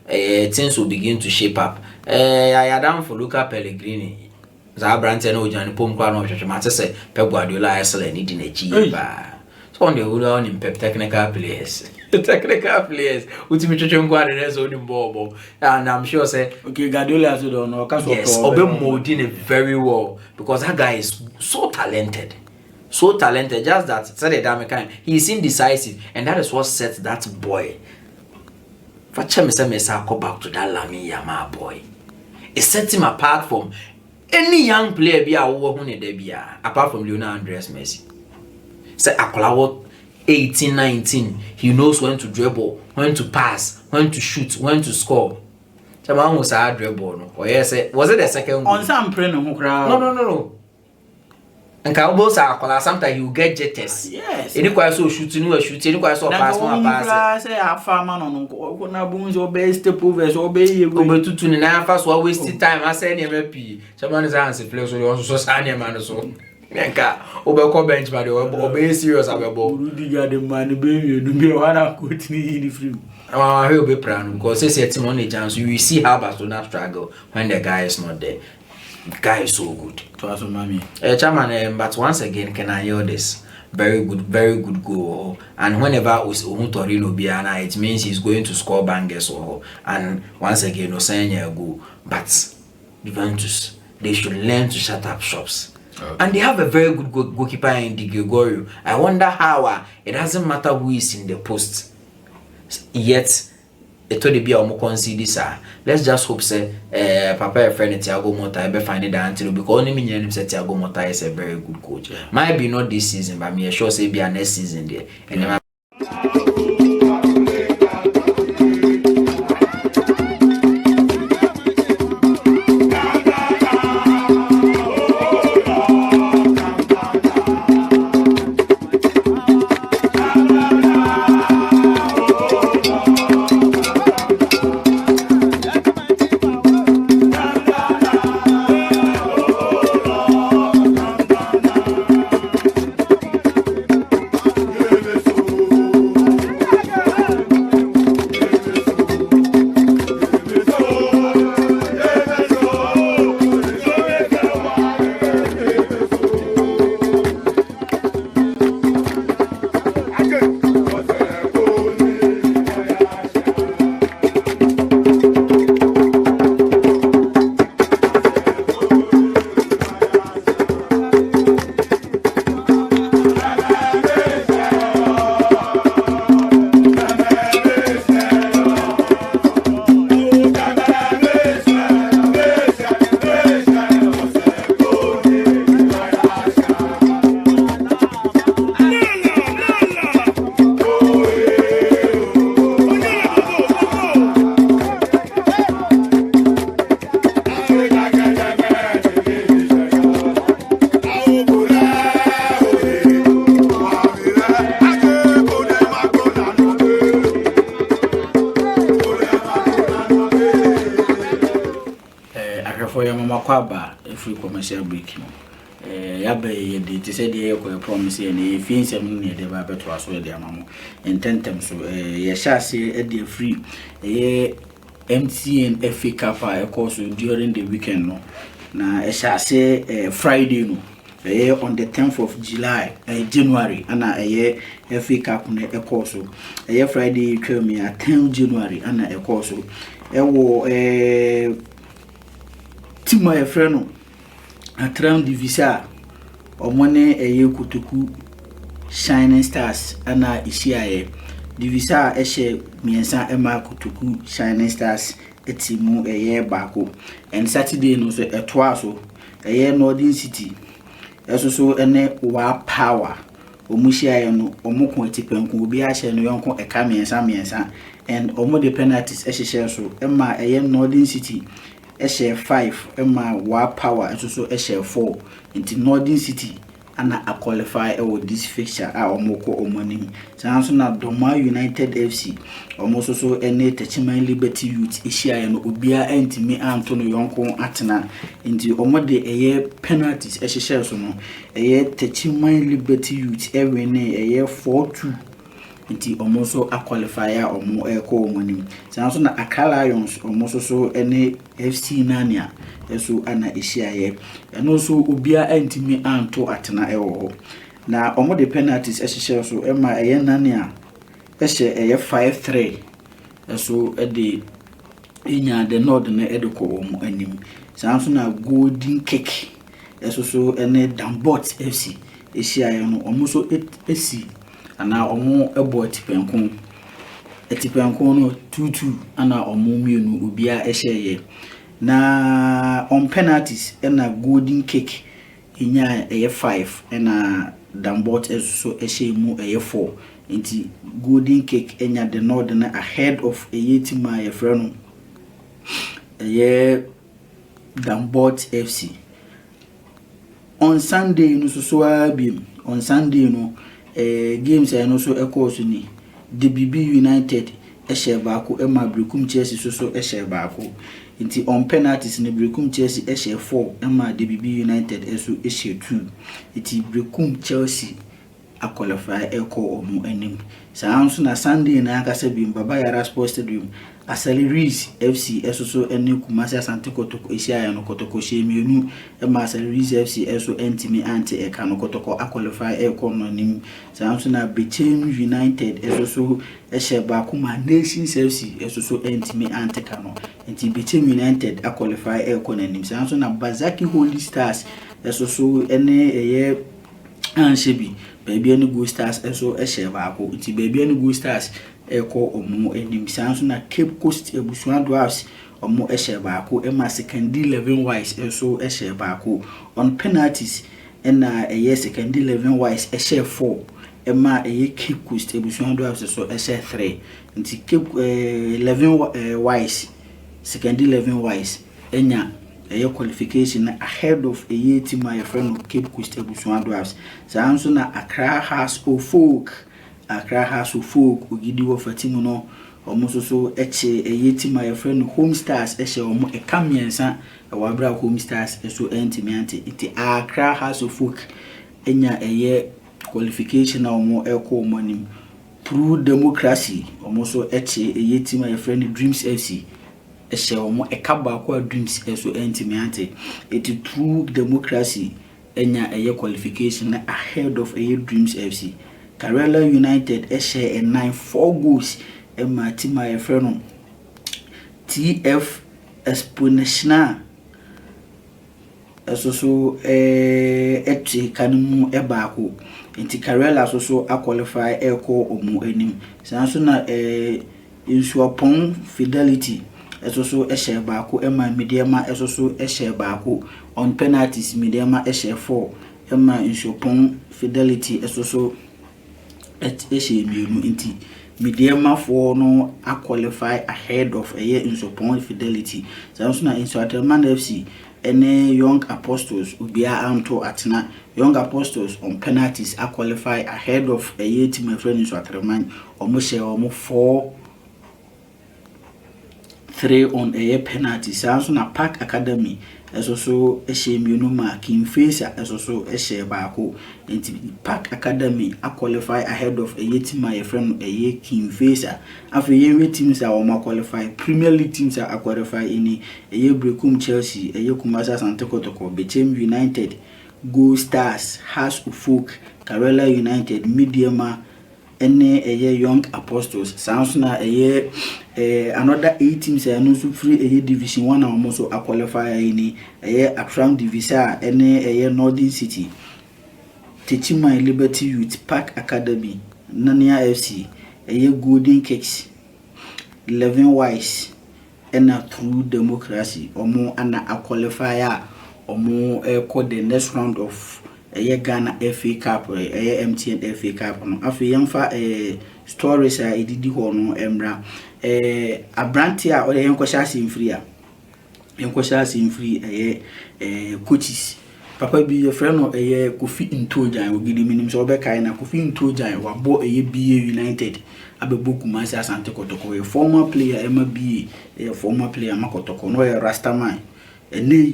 things will begin to shape up. I had done for Luca Pellegrini. Zabranten Ojan Pomquano Chamacha say Pep Guardiola excellent needing a cheap. So on the on in Pep technical players. Technical players, which we guarded on Bobo. And I'm sure say okay, Guardiola don't know. Yes, Obey molding very well because that guy is so talented. So talented, just that said the he is indecisive, and that is what sets that boy. Go back to that Lami Yama boy. It sets him apart from any young player apart from Lionel Andres Messi. Say Akolawo 18, 19, he knows when to dribble, when to pass, when to shoot, when to score. Chairman was a dribble, no? Or yes, was it the second goal? On some crowd. No. And Cowboys are sometimes he will get jetters. Yes. Any quite so shooting, any quite so pass. Say a farmer on Bones obey step overs obey you go to 29 fast while wasting time. I say MVP. Someone is answering place so you also sign a man or so. Nenka obeko bench but obey serious about Rudy got the money baby you be one coach in the free. I will be proud because say team on the chance you will see how Barcelona struggle when the guy is not there. Guy is so good. To us, mommy. Chairman, but once again, can I hear this? Very good goal. And whenever Torino Biana, it means he's going to score bangers. And once again, no saying a goal. But Juventus, they should learn to shut up shops. Okay. And they have a very good goalkeeper in Di Gregorio. I wonder how it doesn't matter who is in the post. Yet, it will be a more concede. Let's just hope say Papa a friend Thiago Motta be find it until because only me him say Thiago Motta is a very good coach. Might be not this season, but me sure say be a next season there. And Kwaba free commercial break no yabe ye de say de ko promise ye fi nsem no ne de ba beto aso de amamo intentem so ye shase e de free ye MTN FA Cup e course during the weekend no na e shase Friday no on the 10th of July January ana ye FA Cup no e course ye Friday twemi 10 January ana e course e wo Tima e freno atram divisa omone eye kutuku Shining Stars ana isiaye divisa ehye miensa ema kutuku Shining Stars etimu eye baako and Saturday no so etoa so eye Northern City eso ene wa power omuhyiaye no omoko etipenku obi ahye no yonko eka miensa and omo the penalties ehye so ema eye Northern City share 5 ema wa power eso share 4 into Northern City ana a qualify this fixture a omoko omonim sanso na Doma United FC omoso so ene Techiman Liberty Youth ehia no obia antimi anto no yonko atena into omode eye penalties ehye so no eye Techiman Liberty Youth ewene eye 4-2 nti omoso a qualifier omo eko omonim sanso na Accra Lions omoso so ene FC Nania eso ana ehia eno so obia antimi anto atena ewo na omo de penalties ehye so ema eye Nania ehye eye 5-3 eso ede inya de nod na edeko omo anim sanso na golden kick eso so ene Dambot FC ehia no omoso esi ana omo ebo etipenku no 2-2 ana omo mienu obia ehye na on penalties na golden kick inya eye 5 na Dambot eso ehye mu eye 4 nti golden kick enya the nod na ahead of eye team a yefreno eye Dambot FC on Sunday no so abim on Sunday no games no so equals ni DBB United ehye baako ema Brekum Chelsea so ehye baako nti on penalties ne Brekum Chelsea ehye 4 ema DBB United eso ehye 2 nti Brekum Chelsea a qualify eko omu enim sanso na Sunday na akasa bi Baba Yara Sports Stadium Acceleries FC eso ene Kumasi Asante Kotoko Asia no Kotoko Shemienu ma Acceleries FC eso entimi anti e kan Kotoko qualify e kono nim sanso na Bechem United eso ehye kuma Nations FC eso entimi anti kano enti Bechem United qualify e kono nim sanso na Bazaki Holy Stars eso ene eye anshebi baby ene Go Stars eso ehye baako enti baby ene Go Stars eko omo enim sanso na Cape Coast ebusuan Dwarfs omo ehye baako ema second 11 wise eso ehye baako on penalties ena eye second 11 wise ehye 4 ema eye Cape Coast ebusuan Dwarfs so ehye 3 nti Cape 11 wise second 11 wise enya eye qualification ahead of eye team my friend Cape Coast ebusuan Dwarfs sanso na Accra House of Folk ogidi wo fatimu no omo so eche eyeti my friend Home Stars ehye omo ekamiensa wabra Home Stars eso entimiante iti Accra House of Folk enya eye qualification na omo eko omo nim through democracy omo so eche eyeti my friend Dreams FC ehye omo ekaba kwa Dreams eso entimiante iti through democracy enya eye qualification ahead of eye Dreams FC. Karela United ehye 4 goals ema team my friend TF Exponential eso eche kanu ebaako enti Karela so qualify eko omu enim sanso na Insuapon Fidelity eso ehye baako ema Mediama eso ehye baako on penalties Mediama ehye 4 ema Insuapon Fidelity eso ehye mienu inti Mediama for no qualify ahead of a year in support Fidelity. Sanso na Insuatman FC ene Young Apostles ubia anto atena Young Apostles on penalties qualify ahead of a year team my friend Insuatman omo share omo 4-3 on a year penalty. Sanso na Park Academy eso ehye mienu ma Kimfesa eso ehye baako enti Park Academy qualify ahead of a year team my friend a year Kimfesa afi yewe teams are qualify Premier League teams are qualify ini a year Brekum Chelsea a year Kumasi Asante Kotoko Bechem United Go Stars House of Folk Karela United Mediama ene eye Young Apostles sanso na eye another 8 teams no so free eye Division 1 almost qualify ini eye Akram Divisa ene eye Northern City Techima Liberty Youth Park Academy Nania FC eye Golden Cakes 11 wise ena Through Democracy omo ana qualify omo call the next round of Ghana FA Cup MTN FA Cup no afi yemfa stories edidi ho no emra abranti a ode yenkwasha simfree coaches papa bi your friend no Kofi Ntojan ogidi minim so be kai na Kofi Ntojan wabo BA United abebo Kumasi Asante Kotoko former player BA former player makotoko no Rastaman ene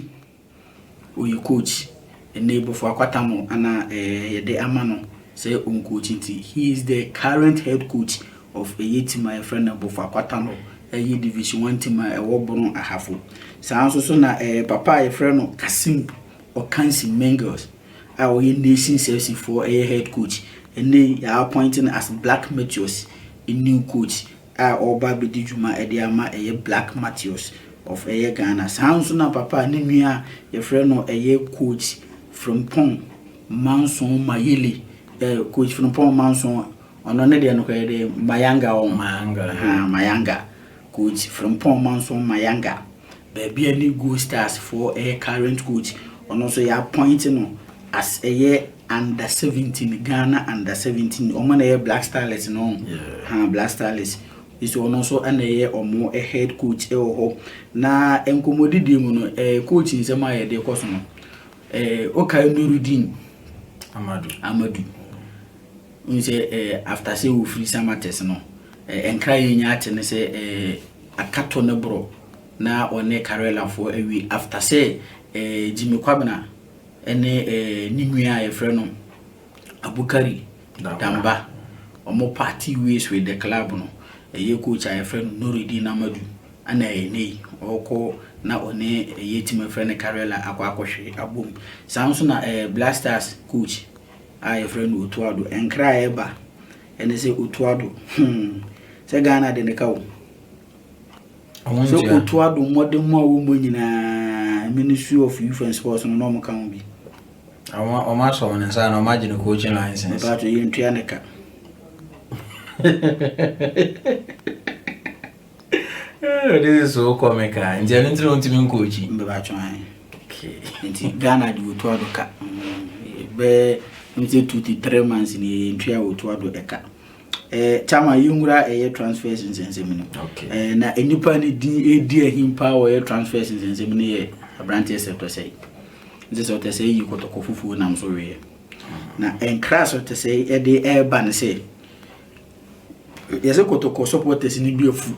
oyi coach enable for akwatamo ana yede amano say on coach nti he is the current head coach of a team my friend for akwatamo Division 1 team wobono ahafo sanso so na papa your friend Kasim Okansi Mengels our Nations FC for a head coach and they are appointing as Black Matthews a new coach oba bedijuma ediama Black Matthews of Ghana sanso na papa ni nua your friend coach from Pong Manson Mayele coach from Pong Manson onone de no kwede Mayanga coach from Pong Manson Mayanga baby any Go Stars for a current coach and also you appointing as a year under 17 Ghana under 17 omana Black Starlets no Black Starlets is also an year or more a head coach na enkomodidi mu no coach nsema ye de koso no Okay Nurudin Amadu unse after say we free samates no enkra yenya ate say akato ne bro na one Karela for ewi after say Jimmy Kwabena ene ninua ye frɛ no Abukari Damba omo party ways with the club no ye coach a friend Nuruddin Amadu ana ene oko na one ye team friend Karela akwa abom sanso na Blasters coach a friend Otuado enkra eba ene se Otuado se Ghana de ne kawo so Otuado modern mo wo mo nyina Ministry of Youth and Sports no mo kan bi Oma so on nsa na oma gine coaching license ba to ye ntua ne ka this is so comical. Nti anu ntino ntimi coaching mbe ba twan okay nti Ghana di Otuado ka be nti 2-3 months ni ntua Otuado eka chama yungura transfers nsensem okay na enipa ni di ahimpa wo transfers nsensem ni ye abrante SETH say this what they say you got to kofufu na so we na encrass what they say e dey airban say yese kotoko supporters ni bi afu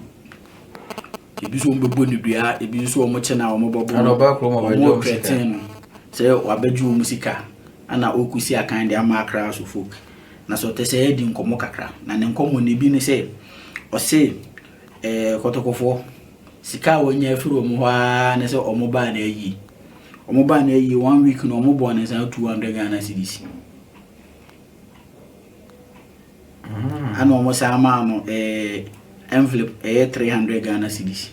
ebi so mbebo ni bia ebi so omo che na omo bobo ana ba kro mo ba jo musika say wabaju musika ana okusi akan de ama akra so folk na so te say di nkomo kakra na ne nkomo ne bi ne say o say kotokofo sika wonya afiro mo hwa ne say omo ba na yi omo ba na yi 1 week no omo bo na say 200 Ghana cedis ano omo sa ama no envelope 300 Ghana cedis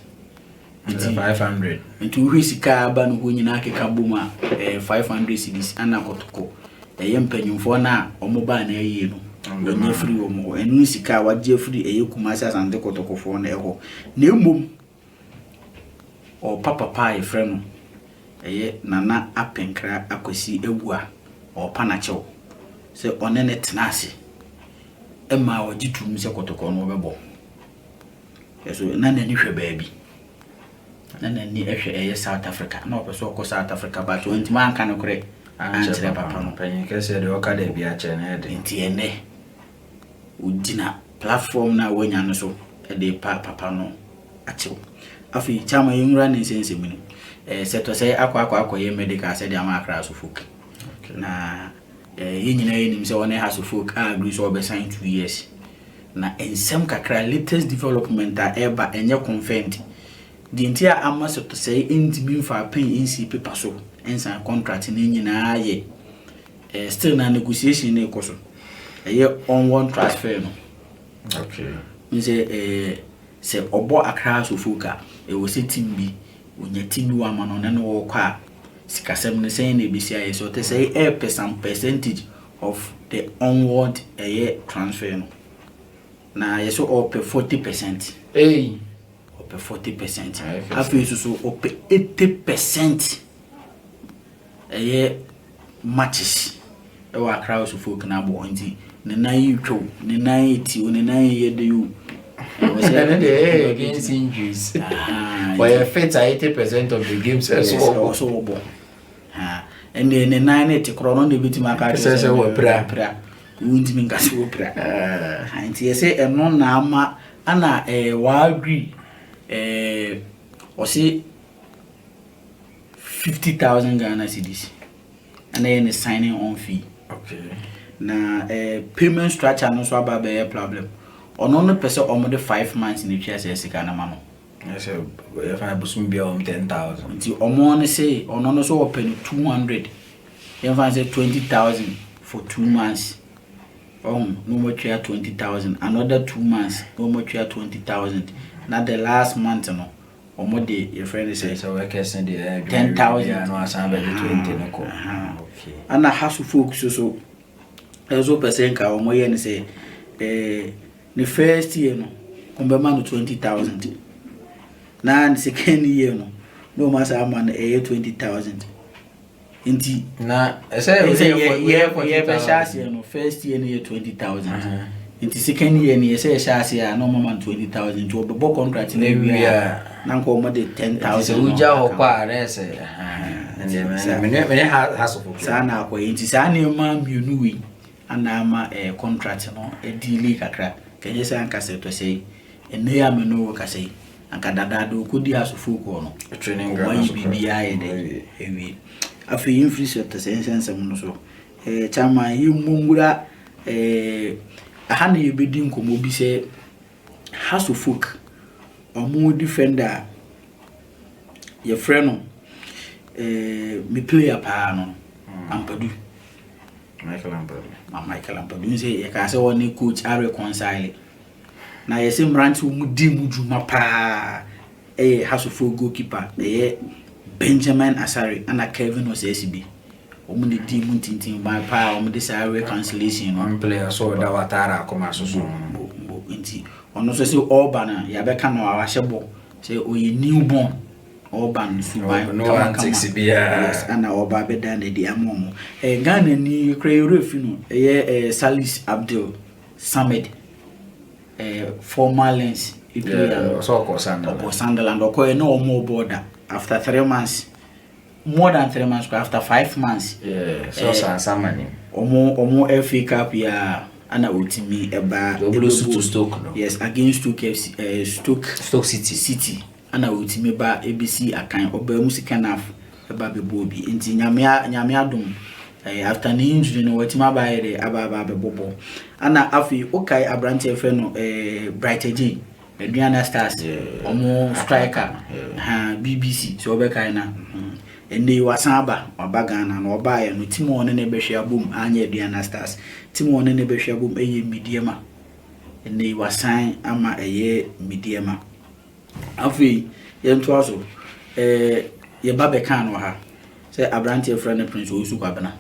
500 nti wo sika aba no ho nyina akeka boma 500 cedis ana kotoko mpanyimfo na omo ba na yi no onye free omo enu sika waje free kumasa asante kotokofo na eho na emom o papa e frɛ no nana apenkra akwasi ewua o panachew se one ne tenase ema o gitum se kotoko no bebo eso na nani hwe baabi na nani ehwe South Africa na opeso ko South Africa ba to ntima anka no kure anchire papa no panyin kese de oka de bia che na de nti ene udina platform na wonya no so de papa no achew afi chama yunra ne sense mini SETH say akwa ye medical say dia ma akra so folk na ye nyina ye nim say one ha so folk agree so be sign 2 years na ensem kakra latest development eba enye confirmed di ntia ama SETH say intimi fa pen nc paper so ensan contract ni nyina ye still na negotiation na ekoso ye on one transfer no okay nse se obo akra so folk e wo se team bi onya team wa ma no na no wo kwa sikasem ne say na ebisi aye so te say some percentage of the onward transfer no na yeso up 40% up 40% afi so up 80% matches e wa crowd so folk na bo nti ne nan yitwo ne nan iti ne nan yede yu against injuries where fit 80% of the games so bo and then 90 krono de bitima ka se wo pra unti minga se wo pra anti ese eno na ama ana wa agree o se 50,000 Ghana cedis and then the signing on fee okay na payment structure no so aba be problem ono no pese omo de 5 months in the chase sika na ma no yes if I busum bia 10,000 nti omo no say ono no so open 200 you find say 20,000 for 2 months no more 20,000 another 2 months no more 20,000 na the last month no omo de your friend say so we can send the 10,000 no asan be 20 no ko okay ana hasu folks so ezo percent ka omo ye ni say the first year no ombema no 20,000 na the second year no masa man 20,000 inti na ye be shase no first year no 20,000 inti second year ni say shase no mama 20,000 to be contract na wi na nko mo de 10,000 so uja ho kwa rese me haso for sana kwa inti sana ma mienu wi ana ama contract no deal kakra kenye say anka SETH say ene ya me no ka say anka dadado kodi asofo ko no training ground bibia ye de ewi afi infri SETH say sensem no so chama yi mungura aha na yebedi nkomo bi say House of Folk omo defender your friend me player pa no Ampadu Michael Ampadu say you can say one coach are reconcile na you say mranti mu di mu djuma pa House of Folk goalkeeper Benjamin Asare and Kevin Osesibi omo ne di mu tintin ba pa omo de say reconciliation one player so da watara akoma so nti ono so say Orban ya be ka no awahye say oye newborn Orban suban no antics bia yes ana oba be dan de amomo Ghana ni kray refi no Salis Abdul Samed former lens so ko Sunderland okoye no omo border after 3 months more than 3 months after 5 months so samani omo FA Cup ya ana ultimi eba to Stoke no yes against Stoke City ana ultimi ba ABC akan oba musika naf eba bebo bi nti nyame adom after the injury no wetima ba yede aba bebobo ana afi okay abrante fe no Bright J Aduana Stars omo striker BBC so obeka na ende wasaba wabagana no oba ye no timo one ne behwe abom anya Aduana Stars timo one ne behwe abom mediema ende wasan ama mediema afi yento aso ye babeka no ha say abrante friend Prince Osu Kwabena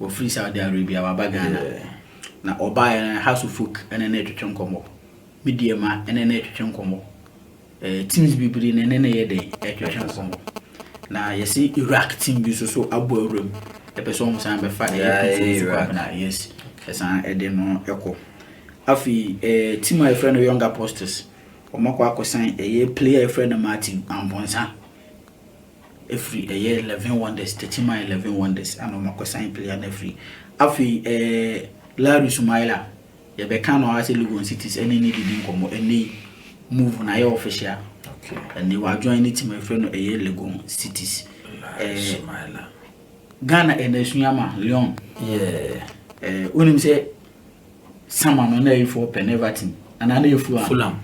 wo free Saudi Arabia wabagana na oba ye House of Folk ene ne twetwe nkomo mediema ene ne twetwe nkomo teams bibiri ne ne ye de twetwe nkomo na yesi Iraq team bi so abo awram person san be fa yes esan ede no eko afi team my friend Young Apostles omako akosan player friend Martin Ambonsa every 11 wonders the team 11 wonders and omako sign player na free afi Larry Sumaila ye be kan no ase Legon Cities any need din komo any move na ye official and they were joining team my friend Legon Cities Sumaila Ghana Sunyama Leon unim say sama no na for Everton and ana efu Fulham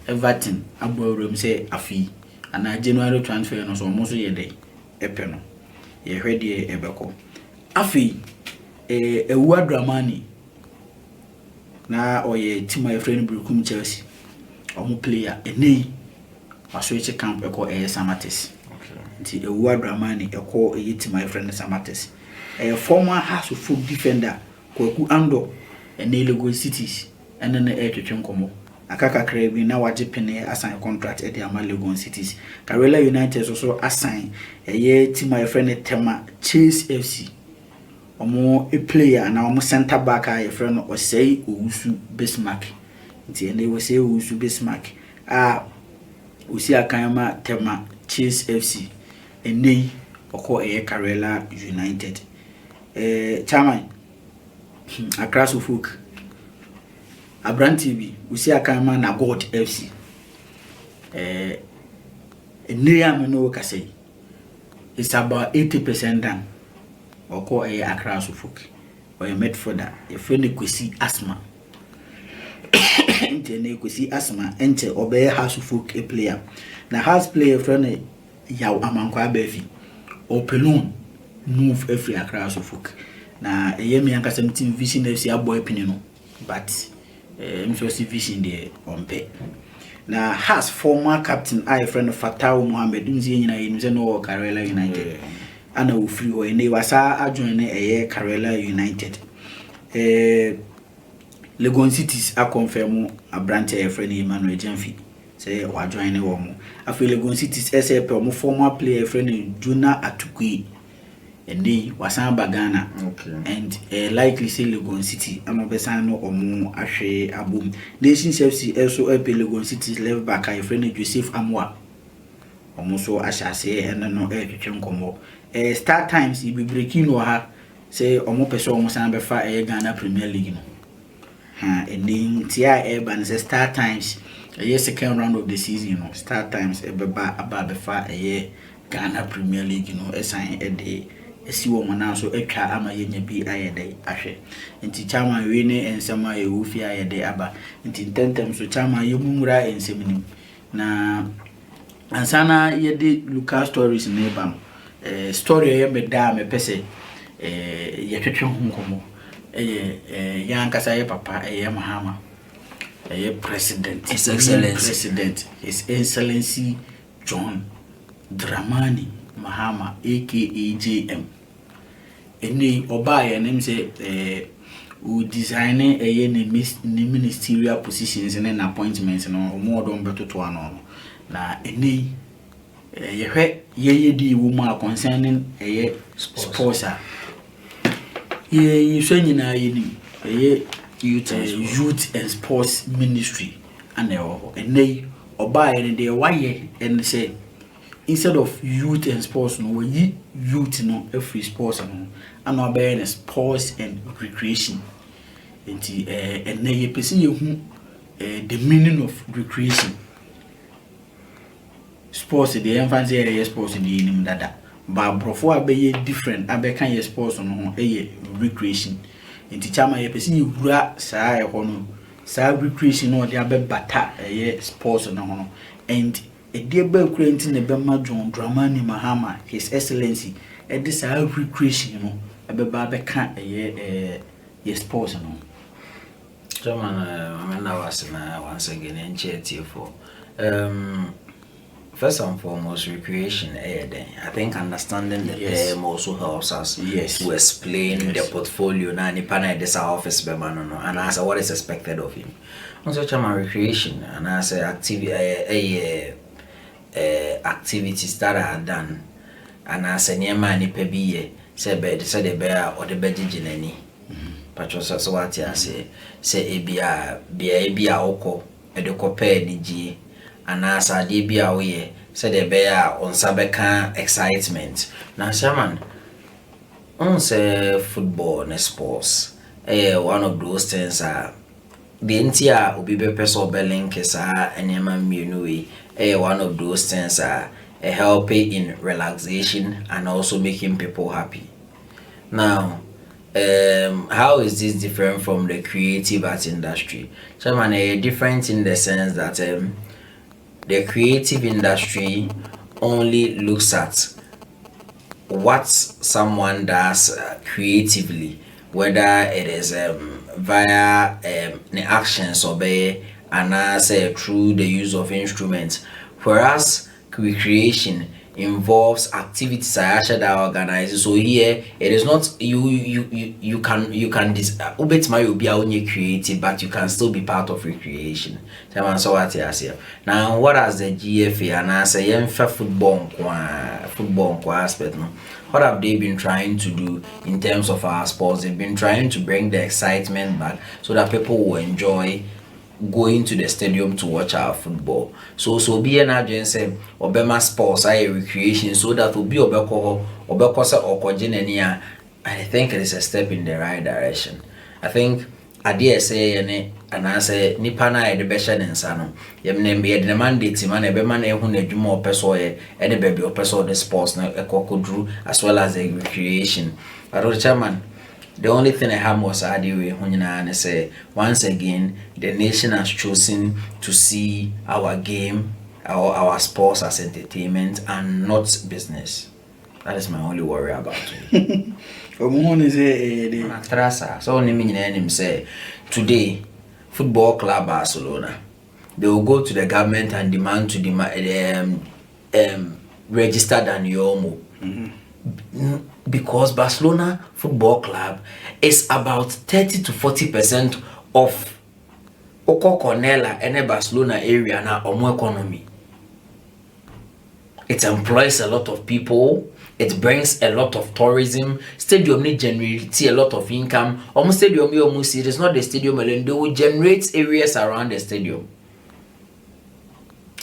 Everton aborum say afi ana January transfer no so mo so ye dey epe no ye hwede ebeko afi ewu Dramani na oye team my friend Brukum Chelsea omo player enei waswitch camp eko Samates nti ewu Dramani eko team my friend Samates former House of Folk defender Kwaku Ando Legon Cities ene na twetwe nkomo akaka krabi na waje pene assign contract at the Legon Cities Karela United so assign team my friend Tema Chase FC omo player na omo center back a friend OSEI Owusu Bismarck nti ene OSEI Owusu Bismarck osi akanyama Tema Chase FC ene oko Karela United chairman Accra Folk Abranti bi osi akanyama na God FC ene ya no kasei it's about 80% done oko Accra Folk or a midfielder a friend kwesi asthma ente ne kwesi asthma ente obey House of Folk a player na house player friend yaw amankwa abafi opelun move every Accra Folk na yemi anka 17 vision FC aboy pinino but MFC vision there ompe na has former captain I friend Fatau Mohammed nzi nyina yinze no Karela United ana wo free o ene wasa adwon ne Karela United Legon Cities a confirm abrante friend Emmanuel Jamfi say wa join ne wo mo afi Legon Cities SAP mo former player friend Juna Atukui ene wasan bagana and likely say Legon City amabesan no omo ahwe abom Nation FC also Legon Cities left back a friend Joseph Amwa omo so ashase ene no twetwe nkomo Star Times be breaking no ha say omo person omo san be fa Ghana Premier League no and tia ban say Star Times second round of the season no Star Times be fa Ghana Premier League no sign esi wo mona so atwa ama yenya bi ayede ahwe nti chama we ne ensema ye wo fi ayede aba nti tentem so chama ye mumura ensemnim na ansana ye de Lucas stories ne ba story ye beda me pese ye twetwe ho nkomo yan kasa ye papa ye Mahama President His Excellency John Dramani Mahama aka JM eni oba ye nim say who design ne ministerial positions and appointments no more don betoto ano na eni ye hwe ye di wo ma concerning sports ye so nyina ye ni youth and sports ministry and eni oba ye de waye and say instead of youth and sports no we youth no free sports no and obey sports and recreation enti and ye pese ye hu the meaning of recreation sports the emphasis area sports in the nim dada ba brofo abeye different abeka ye sports no recreation enti chama ye pese ye hura saa e ho no saa recreation no de abebata sports no ho and edie ba kurenti ne bema John Dramani Mahama His Excellency this recreation no abeba beka ye sports no German amena wasna once again in chat for first and foremost recreation I think understanding the term also helps us to explain the portfolio na ni pana this office be man no and as what is expected of him also German recreation and as activity activities that are done and as any man ni pe biye say be the bear or the bedjinani patrosa so what ya say ebia oko edekopɛ digi and as a debia we say the bear on sabeka excitement na shaman on say football and sports one of those things are the entire obi be person be link is enema mienu we one of those things are helping in relaxation and also making people happy. Now how is this different from the creative art industry? Chairman, different in the sense that the creative industry only looks at what someone does creatively, whether it is via the actions or and say through the use of instruments, whereas recreation involves activities I actually organize. So here it is not you can ubet my be only creative, but you can still be part of recreation. So what here now, what has the GFA and I say football aspect no? What have they been trying to do in terms of our sports? They've been trying to bring the excitement back so that people will enjoy going to the stadium to watch our football. So be an agency obema sports recreation so that will be obekosa okojinenia. I think it is a step in the right direction. I think I dare say and I say nipana the best and sano. Yemne the mandate man ebe man ehun adwuma opeso any baby opeso the sports na ekokodru as well as the recreation. But chairman, the only thing I have was and say once again the nation has chosen to see our game, our sports as entertainment and not business. That is my only worry about it. So only say today Football Club Barcelona, they will go to the government and demand to register Daniomo. Because Barcelona Football Club is about 30 to 40% of Oko Cornella and Barcelona area na omo economy. It employs a lot of people. It brings a lot of tourism. Stadium need generate a lot of income. Almost stadium it is not the stadium alone. They will generate areas around the stadium.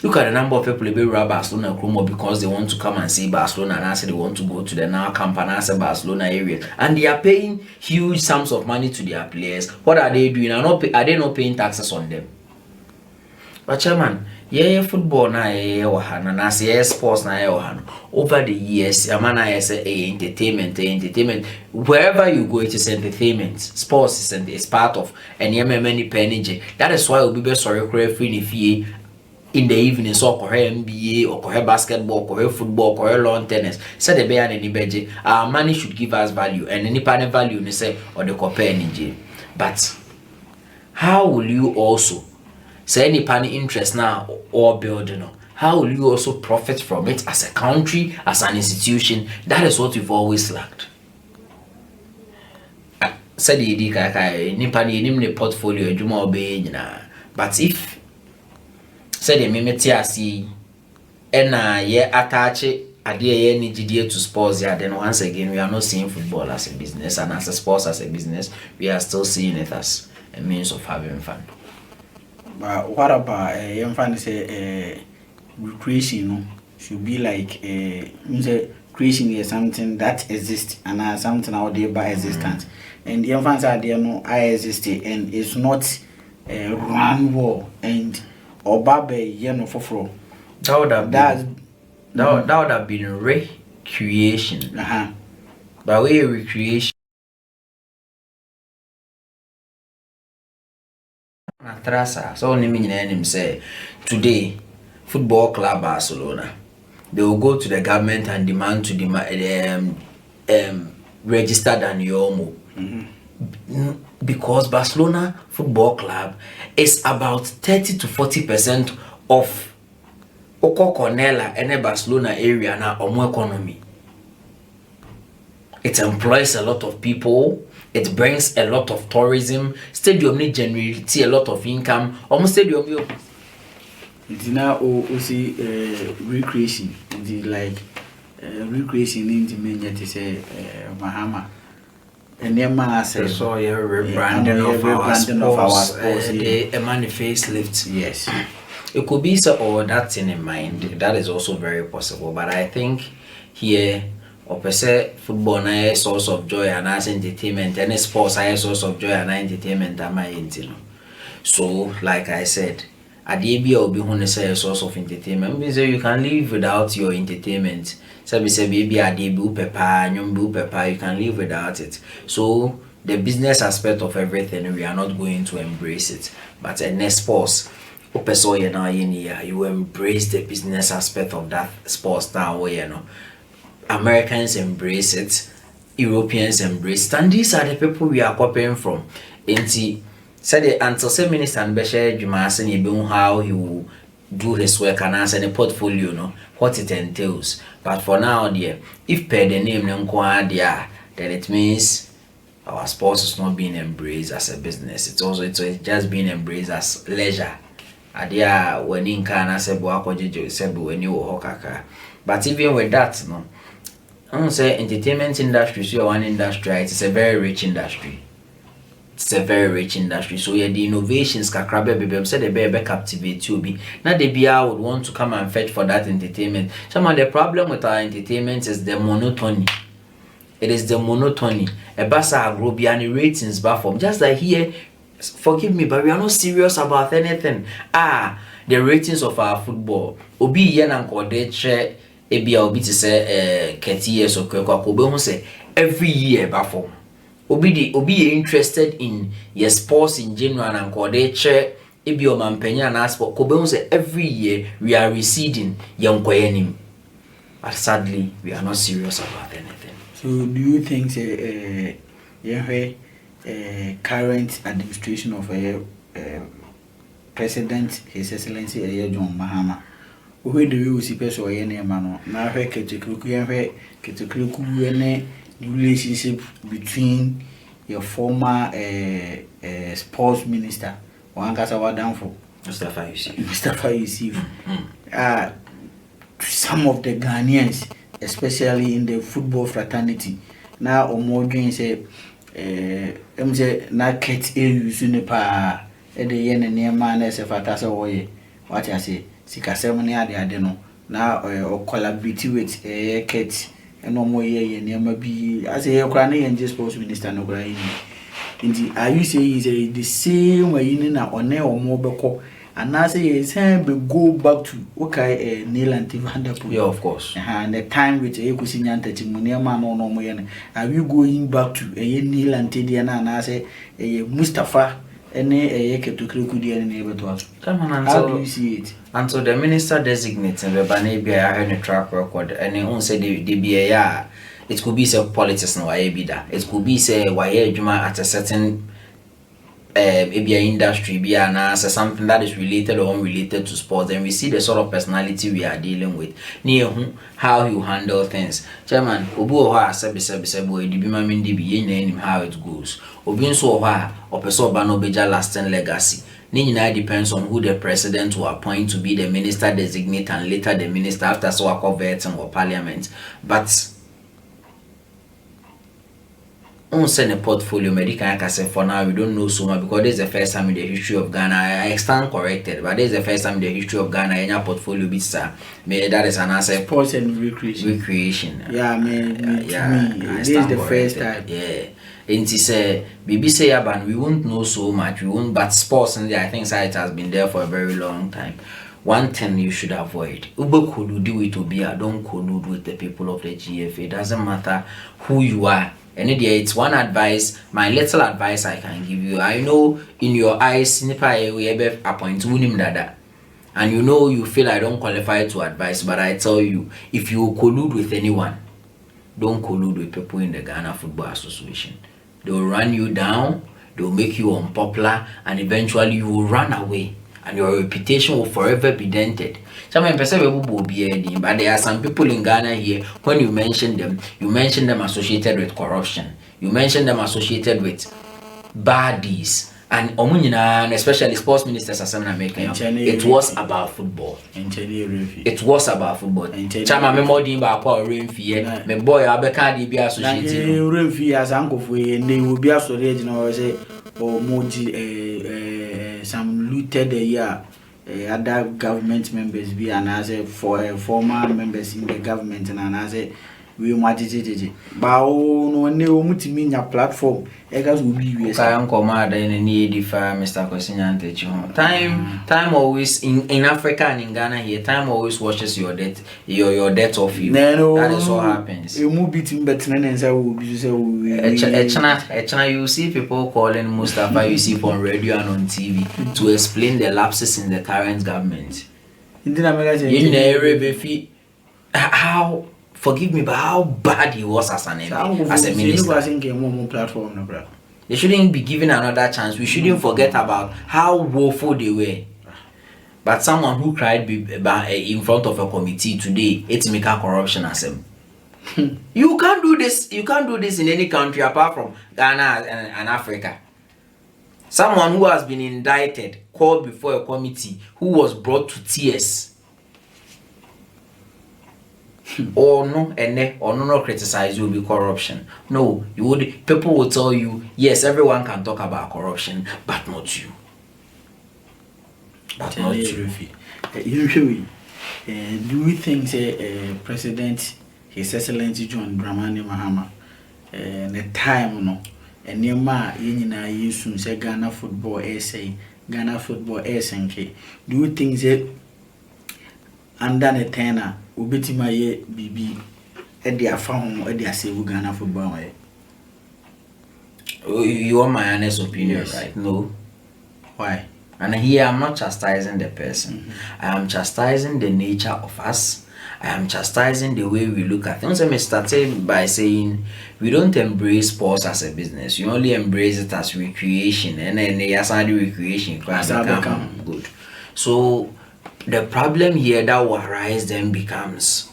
Look at the number of people who be Barcelona Chromo because they want to come and see Barcelona and say they want to go to the now camp and answer Barcelona area. And they are paying huge sums of money to their players. What are they doing? Are they not paying taxes on them? But chairman, yeah, football na yeah wahana na say sports na yeah wahana. Over the years, amana I say entertainment. Wherever you go, it is entertainment. Sports is part of and yeah many energy. That is why we be sorry free if in the evening so ko NBA or ko basketball, ko football, ko lawn tennis. Say the be an any beje. Our money should give us value and any partner value ni say or the compare energy. But how will you also say any pani interest now or building? How will you also profit from it as a country, as an institution? That is what we've always lacked. Said the kaka nipa ni nim ne portfolio adwuma obey nyina. But if said the mimeti asi ena ye attach ade ye ni gidie to sports ya, then once again we are not seeing football as a business, and as a sports as a business we are still seeing it as a means of having fun. But what about say recreation should be like creation is something that exists and something out there by existence. And the infants are there no I exist and it's not a run war and or babe for that would have been recreation. But we recreation so him say today football club Barcelona, they will go to the government and demand to register Dani Olmo. Because Barcelona Football Club is about 30 to 40% of Oko Cornella and Barcelona area now omo economy. It employs a lot of people. It brings a lot of tourism. Stadium need generate a lot of income. Almost stadium it's now also recreation. It's like recreation in the main to say Mahama. And then man says so rebranding of our sports, a money facelift. Yes. It could be so or that thing in mind. That is also very possible. But I think here or per se football na a source of joy and as entertainment, and sports a source of joy and entertainment am I into. So like I said, Adebia will be a source of entertainment. Means you can live without your entertainment. So we say baby Adebu Pepa, Nyumbu Pepa, you can live without it. So the business aspect of everything, we are not going to embrace it. But in sports, you embrace the business aspect of that sports now, Americans embrace it, Europeans embrace it, and these are the people we are copying from. Said the until say minister and Beshe Jumasen you how he will do his work and answer the portfolio, what it entails. But for now, dear, if per the name then it means our sports is not being embraced as a business. It's just being embraced as leisure. Adia when in Kana said when you hokaka. But even with that, I don't say entertainment industry is one industry, it's a very rich industry. It's a very rich industry. So yeah, the innovations kakrabe baby said the baby captivate you be. Now the BR would want to come and fetch for that entertainment. Some of the problem with our entertainment is the monotony. It is the monotony. A basa agrobiani ratings baffom. Just like here, forgive me, but we are not serious about anything. The ratings of our football. Obi yen and kodeche ebia obi to say 30 years or kwekwa say every year baffom. Obi interested in your sports in general and kodeche ebia mampenya na sport kobe say every year we are receding young. But sadly we are not serious about anything. So do you think current administration of President His Excellency John Mahama, who do you see person or any man now relationship between your former sports minister one Kasawa down for Mustafa Yusuf. Some of the Ghanaians, especially in the football fraternity, now Omogen say na ket using pa the yen and near man as a fatasa way. What I say, Sikasem ade no now or collaborate with a ket and no more year near be as a Ukrainian sports minister no Indeed, are you saying is the same way in or ne or more beko And now say it's we go back to okay nail and Vanderpool. Yeah, of course. And the time with a Kusian testimony man no more. Are you going back to a nail and Tidiana and I say a Mustafa and a Ketukudi and neighbor to us? How do you see it? And so the minister designates and the Banabia had a track record and they won't say the BA. It could be say politics no why be that. It could be say why Juma at a certain industry be an something that is related or unrelated to sports, and we see the sort of personality we are dealing with. Near how you handle things. Chairman, Obu ha sabi dibi mamin dibi yen how it goes. Obi so ha opeso ba no beja lasting legacy. It depends on who the president will appoint to be the minister designate and later the minister after so a converting or parliament. But on send a portfolio medical I say for now we don't know so much because this is the first time in the history of Ghana. I stand corrected, but this is the first time in the history of Ghana any portfolio bits that is an answer. Sports and recreation. Yeah, this is the first time. Yeah. And he said, "Baby say Yaban, we won't know so much. We won't, but sports and I think it has been there for a very long time. One thing you should avoid. Uber could do it to be. I don't collude with the people of the GFA. It doesn't matter who you are. And it's one advice. My little advice I can give you. I know in your eyes, Nipa we ever appoint Unim Dada, and you know you feel I don't qualify to advise. But I tell you, if you collude with anyone, don't collude with people in the Ghana Football Association. They will run you down, they will make you unpopular, and eventually you will run away, and your reputation will forever be dented. But there are some people in Ghana here, when you mention them associated with corruption, you mention them associated with bad deeds. And especially sports ministers as it was about football. It was about football. Chama me more than about Renfie. Me boy Abeka be associated. Renfie as uncle for they will be associated or say or moji some looted the year other government members be and as a for former members in the government and as a we matiti ba no ne o mutimi nya platform e gas will be we can come out in need if Mr. Kosinyante time always in Africa and in Ghana here time always watches your death of you. That is what happens. You move between between and say will be say Echana you see people calling Mustafa you see on radio and on TV to explain the lapses in the current government. How forgive me, but how bad he was as an MP, as a minister. They shouldn't be given another chance. We shouldn't forget about how woeful they were. But someone who cried in front of a committee today, it's make a corruption as him. You can't do this. You can't do this in any country apart from Ghana and Africa. Someone who has been indicted, called before a committee, who was brought to tears. Or no criticize you will be corruption. No, people will tell you, yes, everyone can talk about corruption, but not you. But not you. Usually, do we think President His Excellency John Dramani Mahama the time no and Nema Yina Yusun say Ghana football essay, Ghana football essay. Do you think that under the tenor Ubitima ye bibi Eddie found Eddie say Ghana football way? You want my honest opinion, yes. Right? No. Why? And here I'm not chastising the person. I am chastising the nature of us. I am chastising the way we look at things. I started by saying we don't embrace sports as a business. You only embrace it as recreation, and then as recreation can become good. So the problem here that will arise then becomes,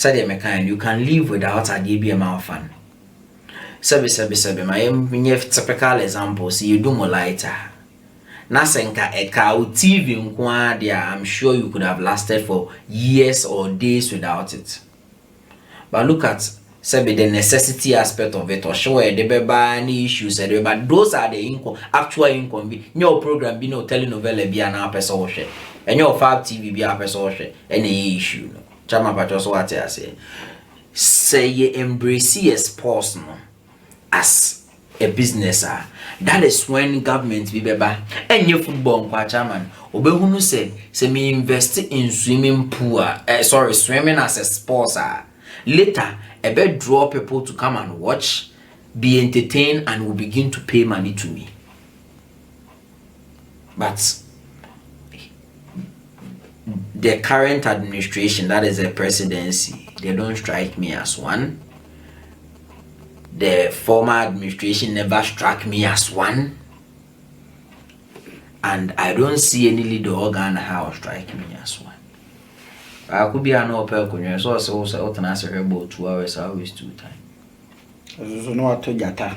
you can live without a DBM fun. My typical example, see you do more lighter. Nasenka eka TV nkwa there, I'm sure you could have lasted for years or days without it. But look at the necessity aspect of it, or show the any issues, but those are the actual income. Your program be no telenovela be an person share, and your Fab TV be a person share, any issue. Chama patos what I say you embrace a sports no as a business. That is when government be beba. And your football chairman. Obehunu say me invest in swimming pool. Swimming as a sport. Later, a bed draw people to come and watch, be entertained, and will begin to pay money to me. But the current administration, that is the presidency, they don't strike me as one. The former administration never struck me as one. And I don't see any leader organ how strike me as one. I could be an open so also about 2 hours, I always 2 times. So no to jata.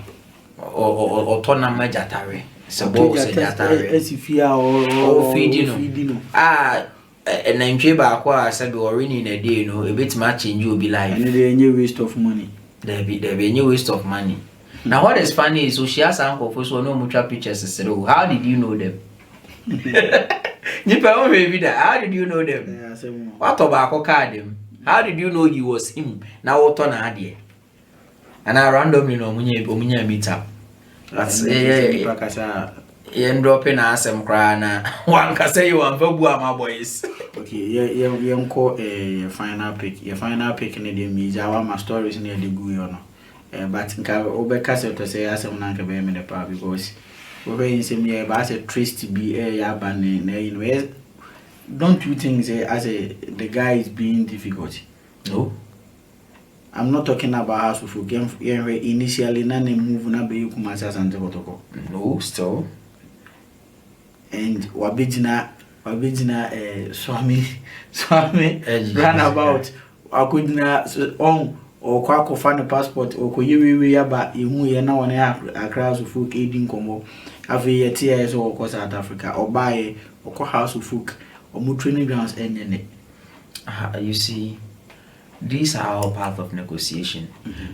Or tournament jatare. Sabo se jatare. Esifia or feeding. And I'm sure I said we are in a day, a bit matching you be like. And there any waste of money. There be any waste of money. Now what is funny is so she has uncle for so no mutual pictures. I said, oh, how did you know them? How did you know them? What tobacco card him? How did you know he was him? Now what on idea? And I randomly know Munya meet up. That's dropping us some crying. One can say you are my boys. Okay, you call a final pick. Your final pick in the media. My stories near the Guyono. But in Obeka to say, as a man can be in the park because we're in some year, but as a trist to be a yaban in don't you think the guy is being difficult? No. I'm not talking about house of game initially none move na be kumasa sante kotoko. No, still. And wabijina swami run about akudina on or kwako fan passport or koyewe yaba ihu ye na wona akra so folk edin komo afi ye tia so ko South Africa or buy or ko house of folk or mu training grounds enene. You see, these are all part of negotiation.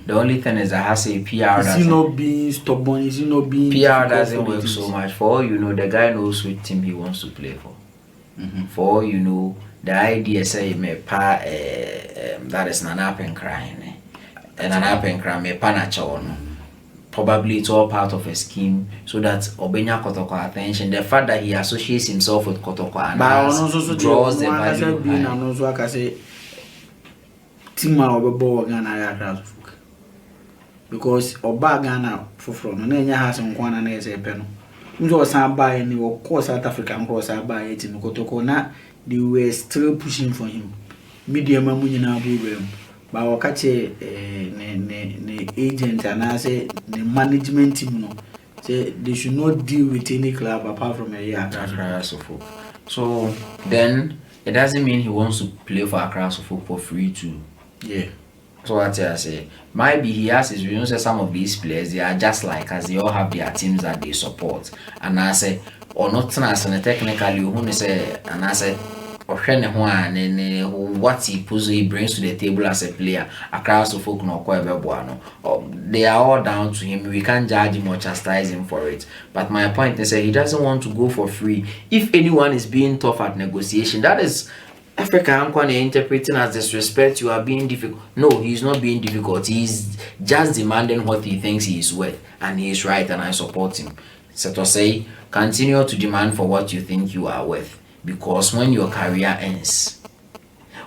The only thing is that has a PR. Is he not being stubborn? Is he not being PR doesn't work so much. For all you know, the guy knows which team he wants to play for. For all you know, the idea say me pa that is an up and crying, and an up and cry me panacha. Probably it's all part of a scheme so that Obenya Kotoko attention. The fact that he associates himself with Kotoko and draws the value. Tima obebo Ghana ya transfer because oba Ghana foforo no na enya ha se nkwana na ese pe no nzo osan buy ni o course South African course buy it in Kotoko na they were still pushing for him media mamu nyina problem ba o kache ne agent and I say the management team no say they should not deal with any club apart from a year so then it doesn't mean he wants to play for Accra for free too. Yeah. So what I say, maybe he has his reasons. Some of these players they are just like us. They all have their teams that they support. And I say, or not technically, who say, and I say, what he brings to the table as a player, across the folk no they are all down to him. We can't judge him or chastise him for it. But my point is that he doesn't want to go for free. If anyone is being tough at negotiation, that is Africa. I'm going to interpreting as disrespect. You are being difficult. No, he's not being difficult. He's just demanding what he thinks he is worth, and he is right, and I support him. So to say, continue to demand for what you think you are worth, because when your career ends,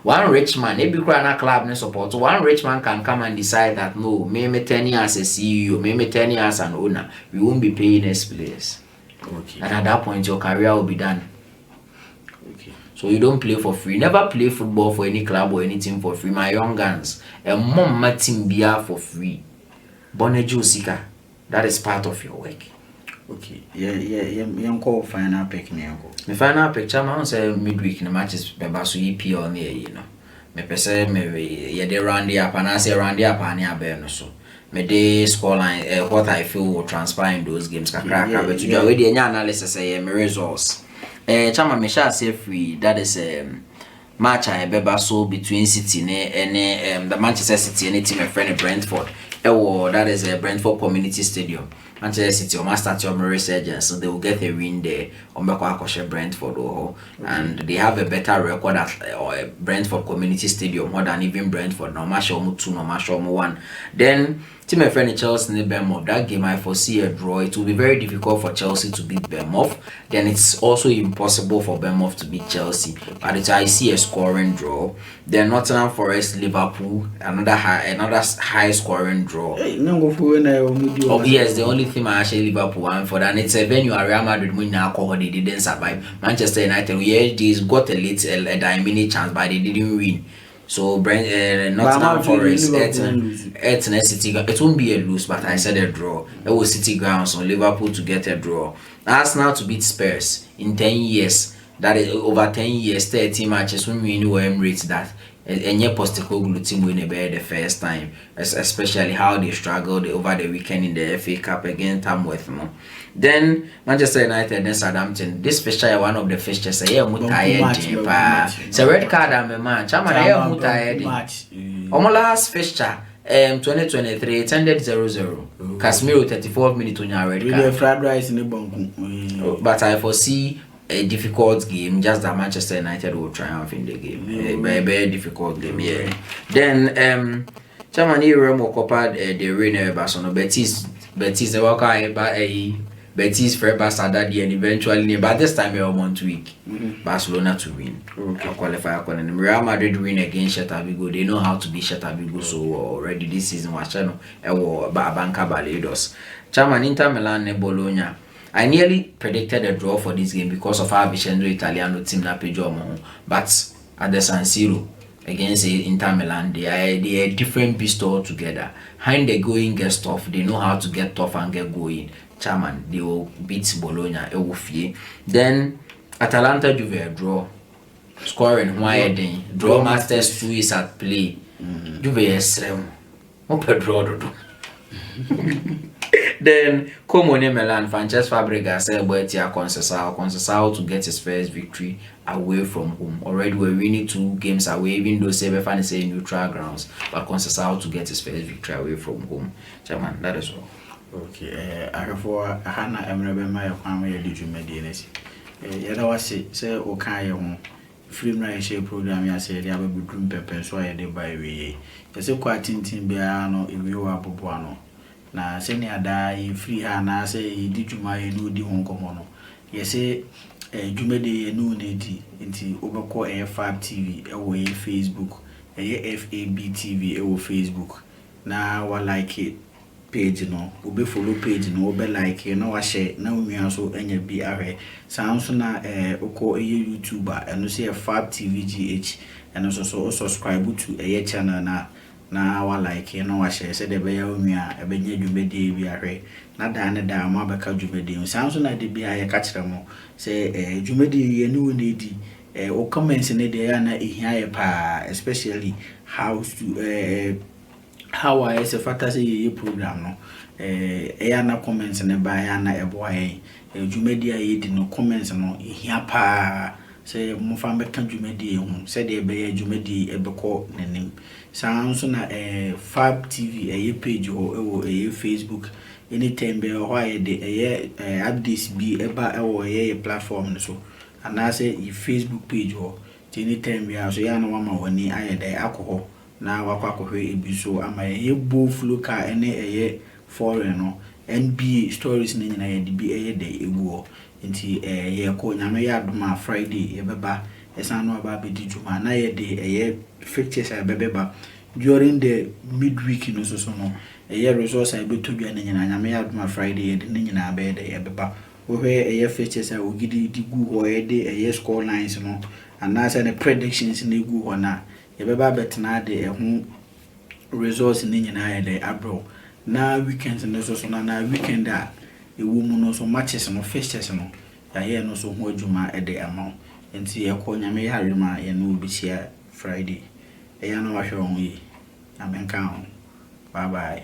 one rich man, maybe a club no support. One rich man can come and decide that no, maybe 10 years as a CEO, maybe 10 years as an owner, we won't be paying his players. Okay. And at that point, your career will be done. Okay. So you don't play for free. Never play football for any club or anything for free. My young guns, a mom team beer for free. Bonejo Sika, that is part of your work. Okay. Yeah. Call final pick me. My final picture, man, say midweek in the matches. Beba so EP on there, you know. Me pese me yeah they round the up and I say round the up and ya bear so. Me day scoreline what I feel will transpire in those games. But to do already any analysis say me results. Chama me shall say free. That is match I beba so between City and the Manchester City and team a friend Brentford. That is a Brentford Community Stadium. Manchester City or start your resurgence, so they will get a win there. Brentford, and they have a better record at Brentford Community Stadium more than even Brentford. No match 2, no match 1. Then team my friend Chelsea in Bournemouth. That game I foresee a draw. It will be very difficult for Chelsea to beat Bournemouth. Then it's also impossible for Bournemouth to beat Chelsea. But I see a scoring draw. Then Nottingham Forest Liverpool, another high scoring draw. Oh yes, the only thing I actually Liverpool won for, and it's a venue at Real Madrid when they didn't survive. Manchester United, they got a mini chance, but they didn't win. So Nottingham Forest, City, it won't be a lose, but I said a draw. It was City grounds on Liverpool to get a draw. Arsenal to beat Spurs in 10 years. That is over 10 years, 30 matches when we knew Emirates that. And yet Postecoglou team win the first time, especially how they struggled over the weekend in the FA Cup against Tamworth. Then Manchester United and Southampton. This fixture is one of the fixtures. It's a red card and a match. I'm tired. My last fixture, 2023, it ended 0-0. Casemiro 34 minutes on your red card. Fried rice in the but I foresee a difficult game, just that Manchester United will triumph in the game. A very difficult game, yeah. Then Chamani Remo covered the rain Barcelona Betis the worker Betis for Barcelona and eventually, but this time you're 1 week Barcelona to win. Qualify Real Madrid win against Celta Vigo. They know how to be Celta Vigo, so already this season was channel Banca Balados. Chairman Inter Milan and Bologna. I nearly predicted a draw for this game because of our Vincenzo Italiano team na pejomo, but at the San Siro against Inter Milan, they are a different beast altogether. How they going get tough, they know how to get tough and get going. Chairman, they will beat Bologna. Then Atalanta Juve draw, scoring why draw Masters 2 is at play. Juve is open draw. Then Como Milan, Francesco Fabregas celebrated Conceição to get his first victory away from home. Already we're winning 2 games away, even though Sebefa is saying neutral grounds, but Conceição to get his first victory away from home. Chairman, that is all. Okay, I for Hannah Emrebe my family did you medianess. Yada was say okay free right share program ya say there be drum pepper so I dey buy we. Say quite tintin bia no e we wa boboano. Na seni ada free ha na say di dwuma ye no di ho komo no ye say dwuma de no na di nti obekọ F5 TV e wo Facebook FAB TV e wo Facebook na wa like page no obe follow page no obe like na wa share na onua so enya bi ahwe sanso na okọ YouTuber eno say F5 TV GH eno so subscribe to channel na wa like no wa share say de be ya onua e be nya dwumede bi ahwe na da ne da ma beka dwumede sanso na de bi aye ka kire mo say dwumede ye ne woni di o comments ne de ya na ehia ye pa especially how I say factor say ye program no ya na comments ne ba ya na ebo aye dwumede aye di no comments no ehia pa say mo fa beka dwumede hu say de be ya dwumede e be ko nanim sanso na Fab TV page or Facebook anytime be why the updates be eba or platform so and I say Facebook page or anytime be so ya no mama woni aye dey alcohol na wakwakohwe ebi so ama both local ene foreign no NBA stories ni nyina ye de bi dey eguo nti ye ko nyame ya doma Friday ye beba esan no aba be di juma na ye de fictures bebeba during the midweek no so no resource I be to dua na nyina nyame ya doma Friday ye de nyina be de ye beba wo hwe fictures a ogidi di gu ho ye de score lines no and na say the predictions na gu ho na ye beba betna de ho resource ni nyina ye de abro na weekends no so na weekend a ewu mu no so matches no fixtures no ya ye no so ho adwuma e de amount enti ye ko nyame ya rema ye no obi chia Friday e ya no wa hwe ho yi amenka ho bye bye